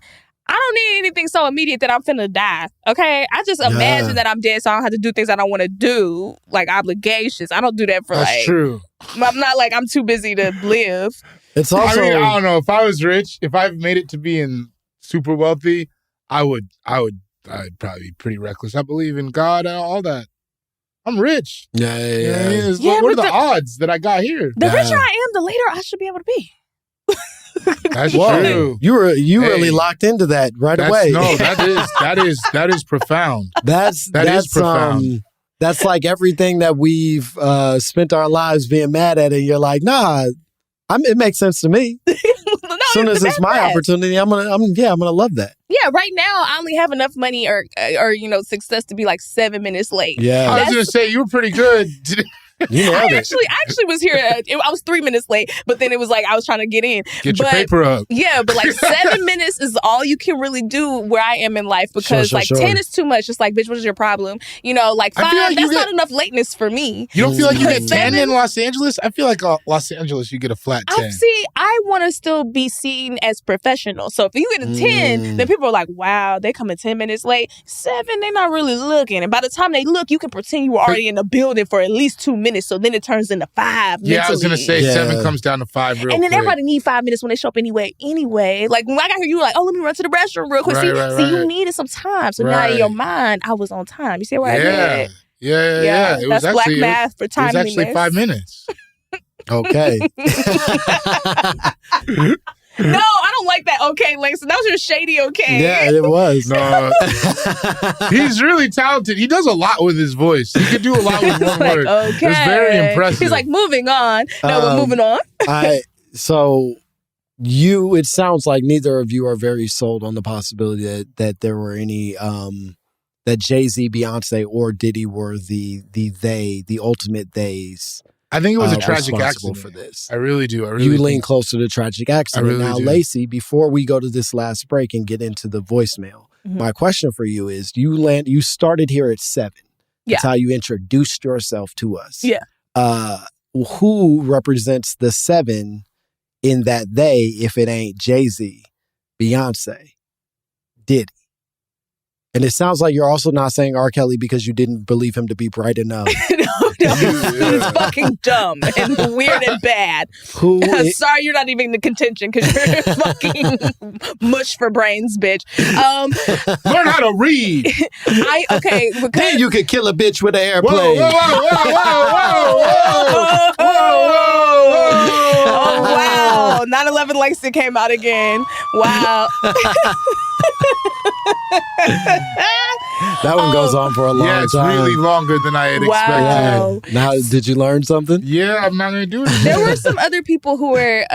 I don't need anything so immediate that I'm finna die, okay? I just imagine that I'm dead so I don't have to do things I don't want to do, like obligations. I don't do that for That's true. I'm not like I'm too busy to live. It's also... I don't know. If I was rich, if I made it to being super wealthy, I'd probably be pretty reckless. I believe in God and all that. I'm rich. Yeah. What are the odds that I got here? The richer I am, the later I should be able to be. That's true. You really locked into that away. No, that is profound. That is profound. That's like everything that we've spent our lives being mad at, and you're like, nah, it makes sense to me. As soon as it's my opportunity, I'm gonna love that. Yeah, right now I only have enough money or success to be like 7 minutes late. Yeah, I was gonna say you were pretty good. I actually was here. I was 3 minutes late, but then it was like I was trying to get in. Get your paper up. Yeah, but like 7 minutes is all you can really do where I am in life because 10 is too much. It's like, bitch, what is your problem? Like 5, that's not enough lateness for me. You don't feel like you get 10 in Los Angeles? I feel like Los Angeles, you get a flat 10. I want to still be seen as professional. So if you get a 10, then people are like, wow, they coming 10 minutes late. 7, they're not really looking. And by the time they look, you can pretend you were already in the building for at least 2 minutes. So then it turns into 5 Yeah, I was going to say 7 comes down to 5 real And then quick. everybody need 5 minutes when they show up anyway. Like when I got here, you were like, oh, let me run to the restroom real quick. See, you needed some time. So now in your mind, I was on time. You see where I did? Yeah. That's black math for timeliness. It was actually 5 minutes. Okay. No, I don't like that. Okay, Langston, that was your shady okay. Yeah, it was. No, he's really talented. He does a lot with his voice. He can do a lot with one word. Okay. It's very impressive. He's like, moving on. No, we're moving on. It sounds like neither of you are very sold on the possibility that there were any, that Jay-Z, Beyonce, or Diddy were the ultimate theys. I think it was a tragic accident for this. I really do. You lean closer to tragic accident. I really now, do. Lacy, before we go to this last break and get into the voicemail, my question for you is: you started here at 7. That's how you introduced yourself to us. Yeah. Who represents the 7 in that they, if it ain't Jay-Z, Beyonce, Diddy? And it sounds like you're also not saying R. Kelly because you didn't believe him to be bright enough. No, it's fucking dumb and weird and bad. Sorry, you're not even in the contention because you're fucking mush for brains, bitch. Learn how to read. Then you could kill a bitch with an airplane. Whoa. Oh, wow. 9/11 Langston came out again. Wow. That one goes on for a long time. Yeah, it's really longer than I had expected. Now, did you learn something? Yeah, I'm not going to do it. There were some other people who were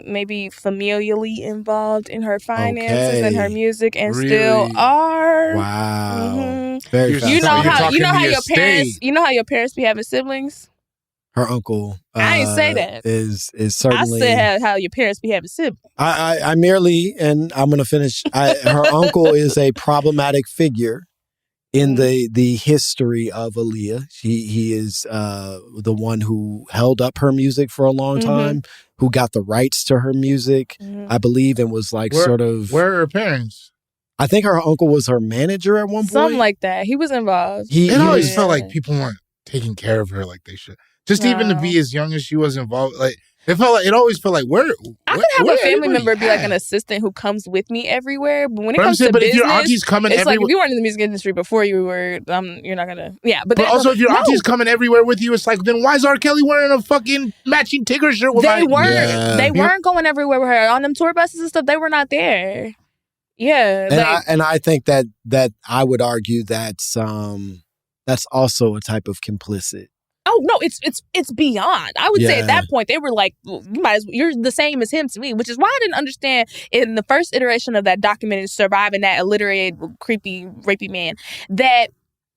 maybe familially involved in her finances and her music, and still are. Wow, very fascinating. You know how your parents be having siblings. Her uncle. I ain't say that. Is certainly. I said how your parents be having siblings. I merely, and I'm going to finish. Her uncle is a problematic figure in the history of Aaliyah. He is the one who held up her music for a long time, who got the rights to her music, I believe, and was like Where are her parents? I think her uncle was her manager at one point. Something like that. He was involved. It always felt like people weren't taking care of her like they should. Just even to be as young as she was involved, like it always felt like I could have a family member be like an assistant who comes with me everywhere, but when it comes to business, if your auntie's coming it's like if you weren't in the music industry before you were, you're not gonna. Yeah, but also if your auntie's coming everywhere with you, it's like then why is R. Kelly wearing a fucking matching Tigger shirt with They weren't going everywhere with her on them tour buses and stuff. They were not there. Yeah, and I think that I would argue that's also a type of complicit. Oh no, it's beyond. I would say at that point they were like, you're the same as him to me, which is why I didn't understand in the first iteration of that documentary, Surviving That Illiterate, Creepy, Rapey Man, that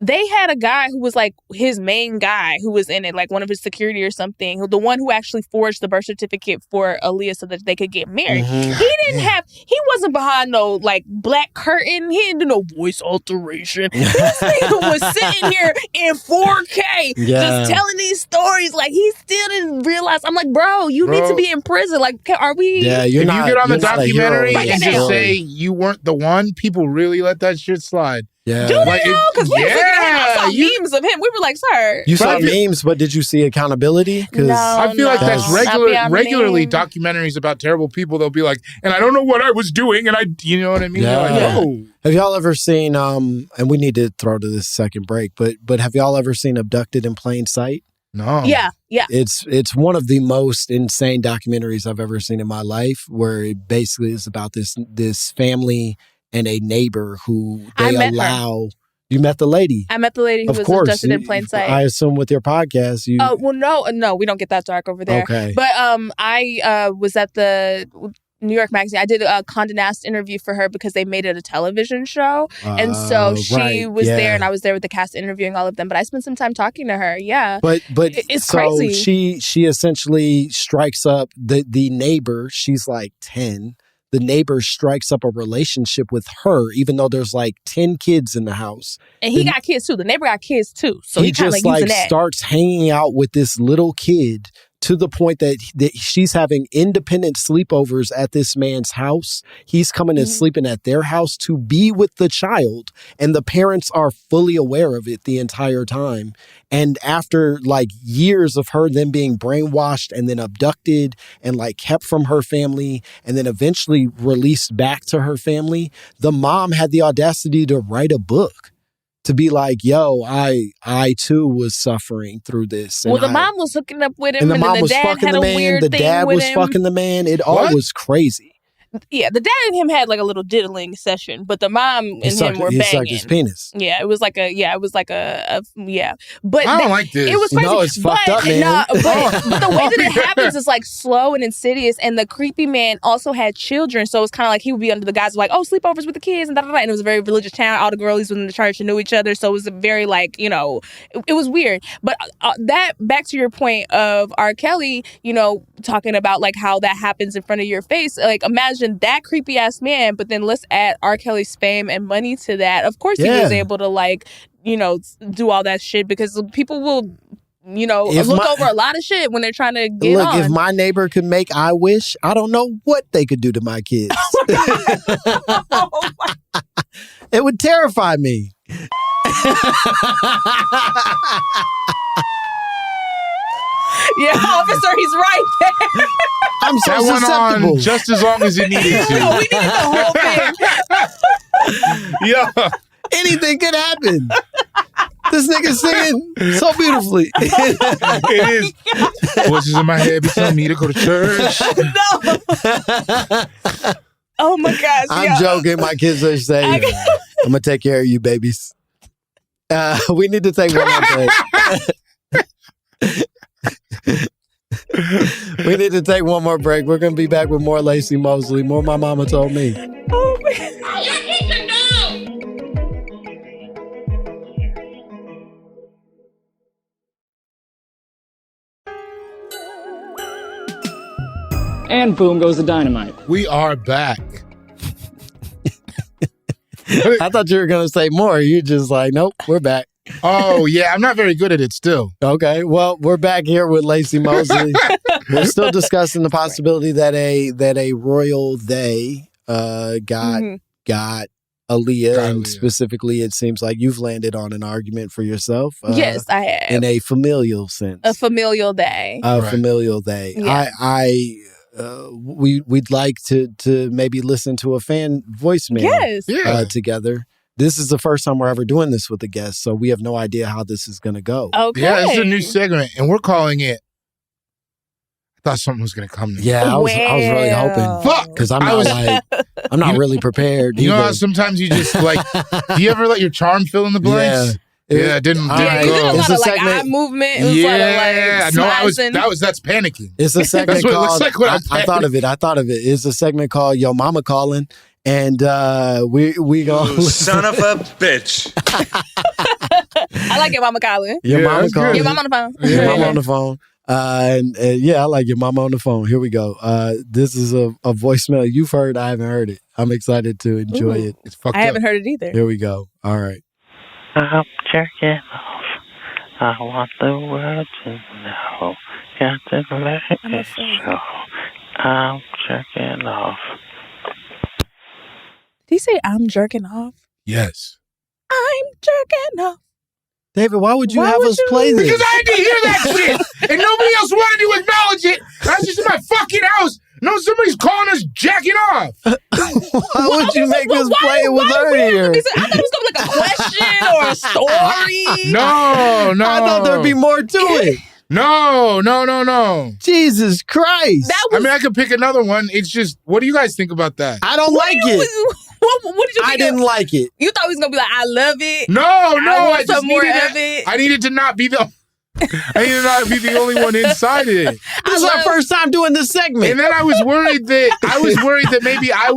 they had a guy who was like his main guy who was in it, like one of his security or something, the one who actually forged the birth certificate for Aaliyah so that they could get married. He wasn't behind no like black curtain. He didn't do no voice alteration. This nigga was sitting here in 4K just telling these stories like he still didn't realize. I'm like, bro, you need to be in prison. Like, are we? Yeah, if you get on the documentary and just say you weren't the one, people really let that shit slide. Yeah. Do they know? Because we was looking at him. I saw memes of him. We were like, sir. You saw memes, but did you see accountability? No, I feel like that's regularly documentaries about terrible people. They'll be like, and I don't know what I was doing, and you know what I mean? Yeah. Like, oh. Have y'all ever seen, and we need to throw to this second break, but have y'all ever seen Abducted in Plain Sight? No. Yeah. It's one of the most insane documentaries I've ever seen in my life, where it basically is about this family and a neighbor who they allow. You met the lady. I met the lady who was abducted in Plain Sight. I assume with your podcast, you. Oh well, no, we don't get that dark over there. Okay. But I was at the New York Magazine. I did a Condé Nast interview for her because they made it a television show, and so she was there, and I was there with the cast interviewing all of them. But I spent some time talking to her. Yeah, but it's crazy. She essentially strikes up the neighbor. She's like 10. The neighbor strikes up a relationship with her, even though there's like 10 kids in the house. And he got kids too. The neighbor got kids too. So he kind of just like using that. Starts hanging out with this little kid to the point that she's having independent sleepovers at this man's house. He's coming and sleeping at their house to be with the child. And the parents are fully aware of it the entire time. And after like years of her then being brainwashed and then abducted and like kept from her family and then eventually released back to her family, the mom had the audacity to write a book. To be like, yo, I too was suffering through this. Well, the mom was hooking up with him, and the mom then was dad fucking had the a man. weird The thing dad with was him. fucking the man. It all was crazy. Yeah, the dad and him had like a little diddling session, but the mom and him were banging. He sucked his penis. Yeah, it was like a But I don't like this. It was crazy. No, it's fucked up, man. But the way that it happens is like slow and insidious, and the creepy man also had children, so it's kind of like he would be under the guise of like, oh, sleepovers with the kids and da da da. And it was a very religious town. All the girlies within the church knew each other, so it was a very like, you know, it was weird. But that back to your point of R. Kelly, you know, talking about like how that happens in front of your face. Like imagine that creepy ass man, but then let's add R. Kelly's fame and money to that. Of course, he was able to like, you know, do all that shit because people will, you know, look over a lot of shit when they're trying to get on. If my neighbor could make I Wish, I don't know what they could do to my kids. It would terrify me. Yeah, officer, he's right there. I'm so that susceptible. went on just as long as it needed to. No, we needed the whole thing. Yeah. Anything could happen. This nigga singing so beautifully. It is. Voices in my head be telling me to go to church. No. Oh my gosh. I'm joking. My kids are saying. I'm gonna take care of you, babies. We need to take one more break. We need to take one more break. We're gonna be back with more Laci Mosley, more My Momma Told Me. Oh man. And boom goes the dynamite. We are back. I thought you were going to say more. You just like, nope, we're back. Oh, yeah. I'm not very good at it still. Okay. Well, we're back here with Laci Mosley. We're still discussing the possibility that a royal they got Aaliyah, and specifically it seems like you've landed on an argument for yourself. Yes, I have. In a familial sense. A familial day. Familial day. Yeah. We'd like to maybe listen to a fan voicemail together. This is the first time we're ever doing this with a guest, so we have no idea how this is going to go. Okay. Yeah, this is a new segment, and we're calling it. I thought something was going to come. Yeah, I was really hoping. Fuck, because I'm not really prepared. You know how sometimes you just like. Do you ever let your charm fill in the blanks? Yeah, it didn't go. You did a lot of like eye movement. It was that's panicking. It's a segment that's what called. It looks like when I thought of it. It's a segment called "Yo Mama Calling," and we go. Son of a bitch. I like your mama calling. Your mama calling. Your mama on the phone. Your mama on the phone. And yeah, I like your mama on the phone. Here we go. This is a voicemail you've heard. I haven't heard it. I'm excited to enjoy it. It's fucked I haven't heard it either. Here we go. All right. I'm jerking off. I want the world to know. Got to let it show. I'm jerking off. Did he say I'm jerking off? Yes. I'm jerking off. David, why would you have us play this? Because I had to hear that shit, and nobody else wanted to acknowledge it. I was just in my fucking house. No, somebody's calling us jacking off. Why would you make us play it with her here? I thought it was going to be like a question or a story. No. I thought there'd be more to it. No. Jesus Christ. I mean, I could pick another one. It's just, what do you guys think about that? I don't like it. What did you think? I didn't like it. You thought he was going to be like, I love it? No. I just more of it. I needed to not be the... I need to not be the only one inside it. This is our first time doing this segment. And then I was worried that maybe I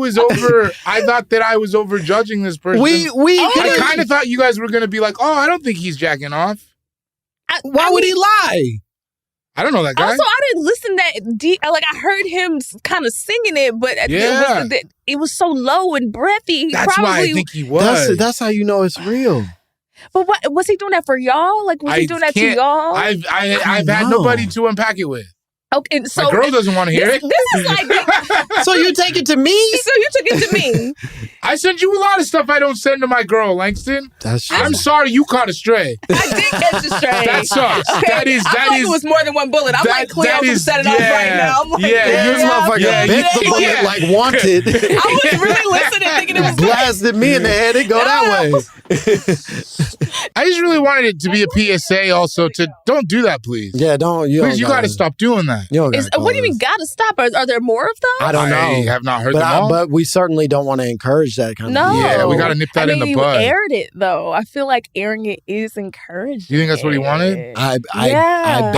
thought that I was overjudging this person. I kind of thought you guys were going to be like, oh, I don't think he's jacking off. Why would he lie? I don't know that guy. Also, I didn't listen that deep. Like, I heard him kind of singing it, but it was so low and breathy. That's why I think he was. That's how you know it's real. But what was he doing that for y'all? Like, was he doing that to y'all? I've had nobody to unpack it with. Okay, so my girl doesn't want to hear it. This is like, so you take it to me? So you took it to me? I send you a lot of stuff I don't send to my girl, Langston. That's true. I'm sorry you caught a stray. I did catch a stray. That sucks. Okay. That is. I feel like it was more than one bullet. I'm like Cleo from Set It Off right now. I'm like, this motherfucker bit the bullet like Wanted. I was really listening, thinking it was blasted me in the head. It go that way. I just really wanted it to be a PSA also to don't do that, please. Yeah, don't. You got to stop doing that. What do you mean, gotta stop? Are there more of those? I don't know. I have not heard them all. But we certainly don't want to encourage that kind of thing. Yeah, we got to nip that in the bud. You aired it, though. I feel like airing it is encouraged. You think that's what he wanted? I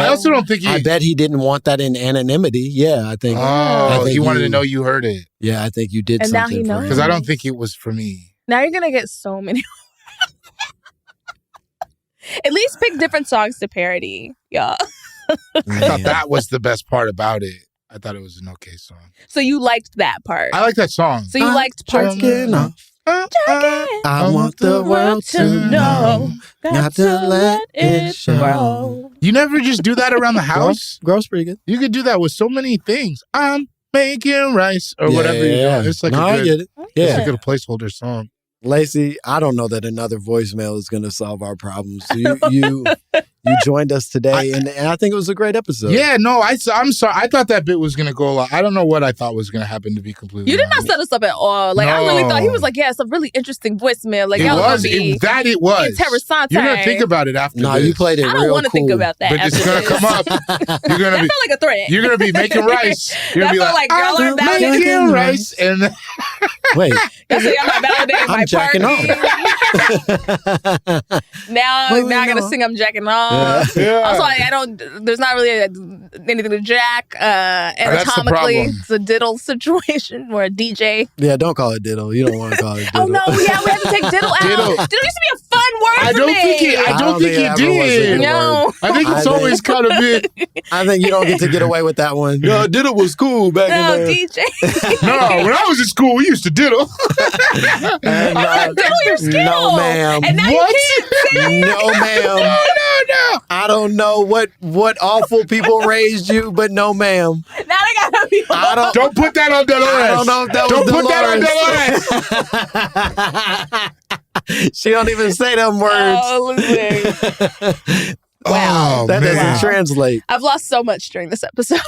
also don't think I bet he didn't want that in anonymity. Yeah, I think. Oh, he wanted to know you heard it. Yeah, I think you did and something. Now he knows. Because I don't think it was for me. Now you're going to get so many. At least pick different songs to parody, y'all. I thought that was the best part about it. I thought it was an okay song. So you liked that part? I like that song. So you liked parts of it? I want the world to know, not to let it show. You never just do that around the house? Gross pretty good. You could do that with so many things. I'm making rice or whatever you do. It's like I get it. It's a good placeholder song. Laci, I don't know that another voicemail is going to solve our problems. You joined us today, and I think it was a great episode. Yeah, no, I'm sorry. I thought that bit was going to go a lot. I don't know what I thought was going to happen, to be completely You did not set us up at all. Like, I really thought he was like, yeah, it's a really interesting voicemail. Like, it was. It was. Interessante. You're going to think about it after this. You played it real cool. I don't want to think about that. But it's going to come up. You're going to be felt like a threat. You're going to be making rice. You're going to be like, girl, I'm making rice. And Wait. Y'all say y'all not validating my jacking party. Now I gotta sing I'm jacking off. Yeah. Also, there's not really anything to jack. Anatomically, it's a diddle situation or a DJ. Yeah, don't call it diddle. You don't want to call it diddle. Oh, no, yeah, we have to take diddle out. Diddle used to be a fun word I for don't me. think he did. No. I think it's always kind of been. I think you don't get to get away with that one. No, diddle was cool back in the DJ. No, when I was in school, we used to diddle. Diddle your skill. No, ma'am. And now What? you can't. No, ma'am. No. I don't know what awful people raised you, but no, ma'am. Now they gotta be. Don't put that on Dolores. I don't know if that Don't was put that on Dolores. She don't even say them words. Oh, listen. Wow. That doesn't translate. I've lost so much during this episode.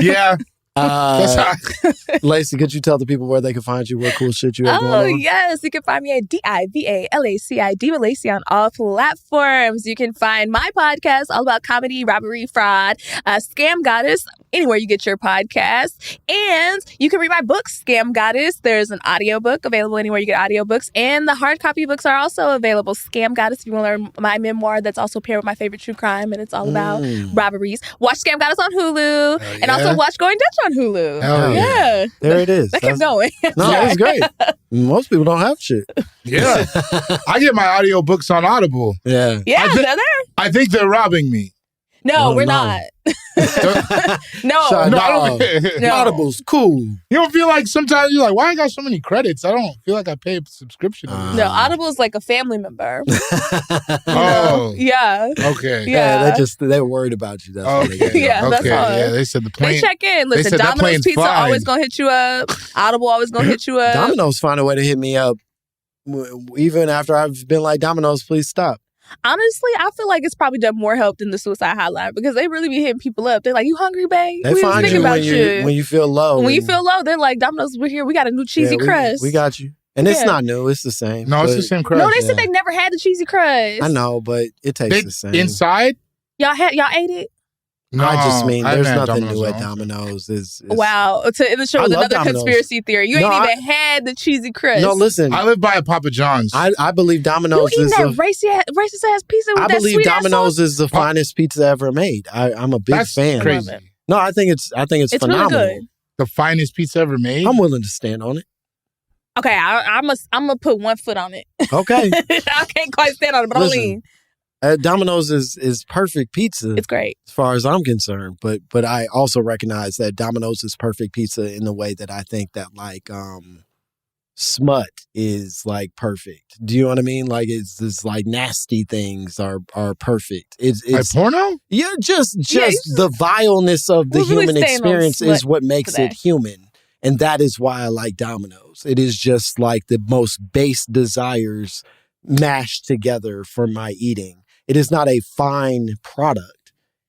Yeah. Lacy, could you tell the people where they can find you, what cool shit you have going on? Yes. You can find me at DIVALACID with Lacy on all platforms. You can find my podcast all about comedy, robbery, fraud, Scam Goddess, anywhere you get your podcast. And you can read my book, Scam Goddess. There's an audiobook available anywhere you get audiobooks. And the hard copy books are also available. Scam Goddess, if you want to learn my memoir that's also paired with my favorite true crime, and it's all about robberies. Watch Scam Goddess on Hulu. And also watch Going Dutch on Hulu. Hell yeah. There it is. That kept going. No, that's great. Most people don't have shit. Yeah. I get my audiobooks on Audible. Yeah. Yeah, they're there. I think they're robbing me. No, we're no. not. No. Audible's cool. You don't feel like sometimes you're like, why I got so many credits? I don't feel like I pay a subscription. No, Audible's like a family member. Oh. Yeah. Okay. Yeah. They're worried about you. That's what they Okay. Yeah, that's okay. all. Yeah, they said the plane. They check in. they Listen, said that Domino's plane's Pizza fine. always gonna hit you up. Audible always gonna hit you up. Domino's find a way to hit me up. Even after I've been like, Domino's, please stop. Honestly, I feel like it's probably done more help than the suicide hotline because they really be hitting people up. They're like, "You hungry, babe? They We was find thinking you about when you feel low. When you feel low, they're like, Domino's, we're here. We got a new cheesy crust. We got you. And it's not new. It's the same. No, it's the same crust. No, they said they never had the cheesy crust. I know, but it tastes the same. Inside? Y'all ate it? No, I just mean I there's haven't had nothing new at Domino's. Domino's. Wow. To end the show I with love another Domino's. conspiracy theory. You No, ain't even had the cheesy crust. No, listen. I live by a Papa John's. I believe Domino's You is eating that racist ass pizza with I that believe sweet ass Domino's sauce? is the finest pizza ever made. I'm a big That's fan. crazy. No, I think it's It's phenomenal. really good. The finest pizza ever made? I'm willing to stand on it. Okay, I'm gonna put 1 foot on it. Okay. I can't quite stand on it, but I'll Listen, lean. Domino's is perfect pizza. It's great. As far as I'm concerned. But I also recognize that Domino's is perfect pizza in the way that I think that like smut is like perfect. Do you know what I mean? Like it's like nasty things are perfect. It's like porno? Yeah, just the vileness of the We're really human staying on experience is smut what makes today. it human. And that is why I like Domino's. It is just like the most base desires mashed together for my eating. It is not a fine product.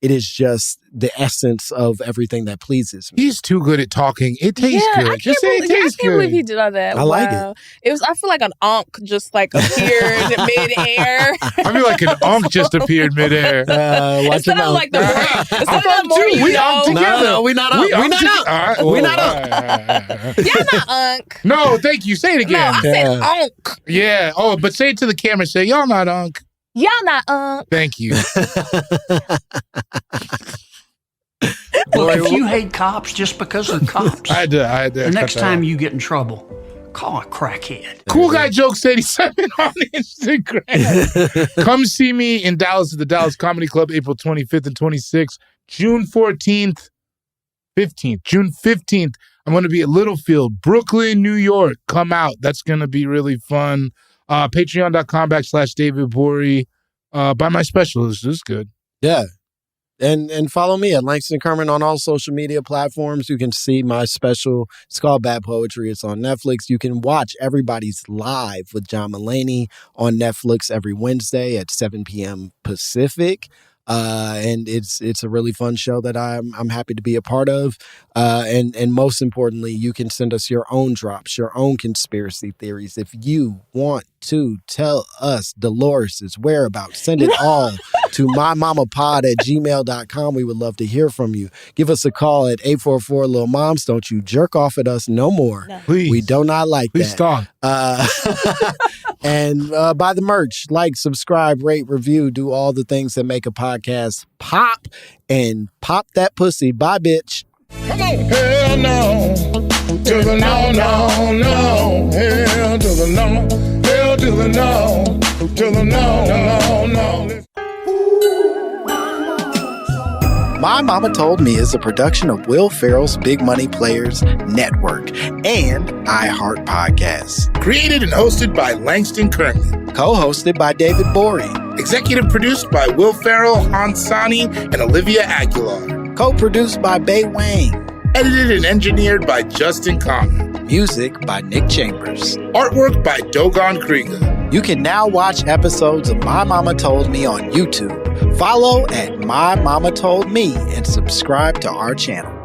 It is just the essence of everything that pleases me. He's too good at talking. It tastes good. Just say it tastes I can't good. believe he did all that. I like it. It was. I feel like an onk just like appeared in midair. I feel like an unk just appeared midair. Watch your Instead of mouth. like the more, instead of the thought more too. you We know. onked together. No, we not up. We not up. All right, We not up. Y'all not unk. No, thank you. Say it No, again. I said onk. Yeah. Oh, but say it to the camera. Say, y'all not unk. Y'all not unk. Thank you. Look, if you hate cops just because they're cops, I had to the cut next that time out. you get in trouble, call a crackhead. Cool Guy Jokes 87 on Instagram. Come see me in Dallas at the Dallas Comedy Club, April 25th and 26th. June 14th, 15th. June 15th, I'm going to be at Littlefield, Brooklyn, New York. Come out. That's going to be really fun. Patreon.com/David Bory. Buy my special. This is good. Yeah. And follow me at Langston Kerman on all social media platforms. You can see my special. It's called Bad Poetry. It's on Netflix. You can watch Everybody's Live with John Mulaney on Netflix every Wednesday at 7 p.m. Pacific. And it's a really fun show that I'm happy to be a part of. And most importantly, you can send us your own drops, your own conspiracy theories. If you want to tell us Dolores' whereabouts, send it all to mymommapod@gmail.com. We would love to hear from you. Give us a call at 844 Lil Moms. Don't you jerk off at us no more. No. Please. We do not like Please that. stop. And buy the merch, like, subscribe, rate, review, do all the things that make a podcast pop, and pop that pussy. Bye, bitch. Come on. Hell no. To the no, no, no. Hell to the no. Hell to the no. To the no, no, no. My Momma Told Me is a production of Will Ferrell's Big Money Players Network and iHeart Podcasts. Created and hosted by Langston Kerman. Co-hosted by David Bory. Executive produced by Will Ferrell, Hansani, and Olivia Aguilar. Co-produced by Bay Wang. Edited and engineered by Justin Conner. Music by Nick Chambers. Artwork by Dogon Krieger. You can now watch episodes of My Momma Told Me on YouTube. Follow at My Momma Told Me and subscribe to our channel.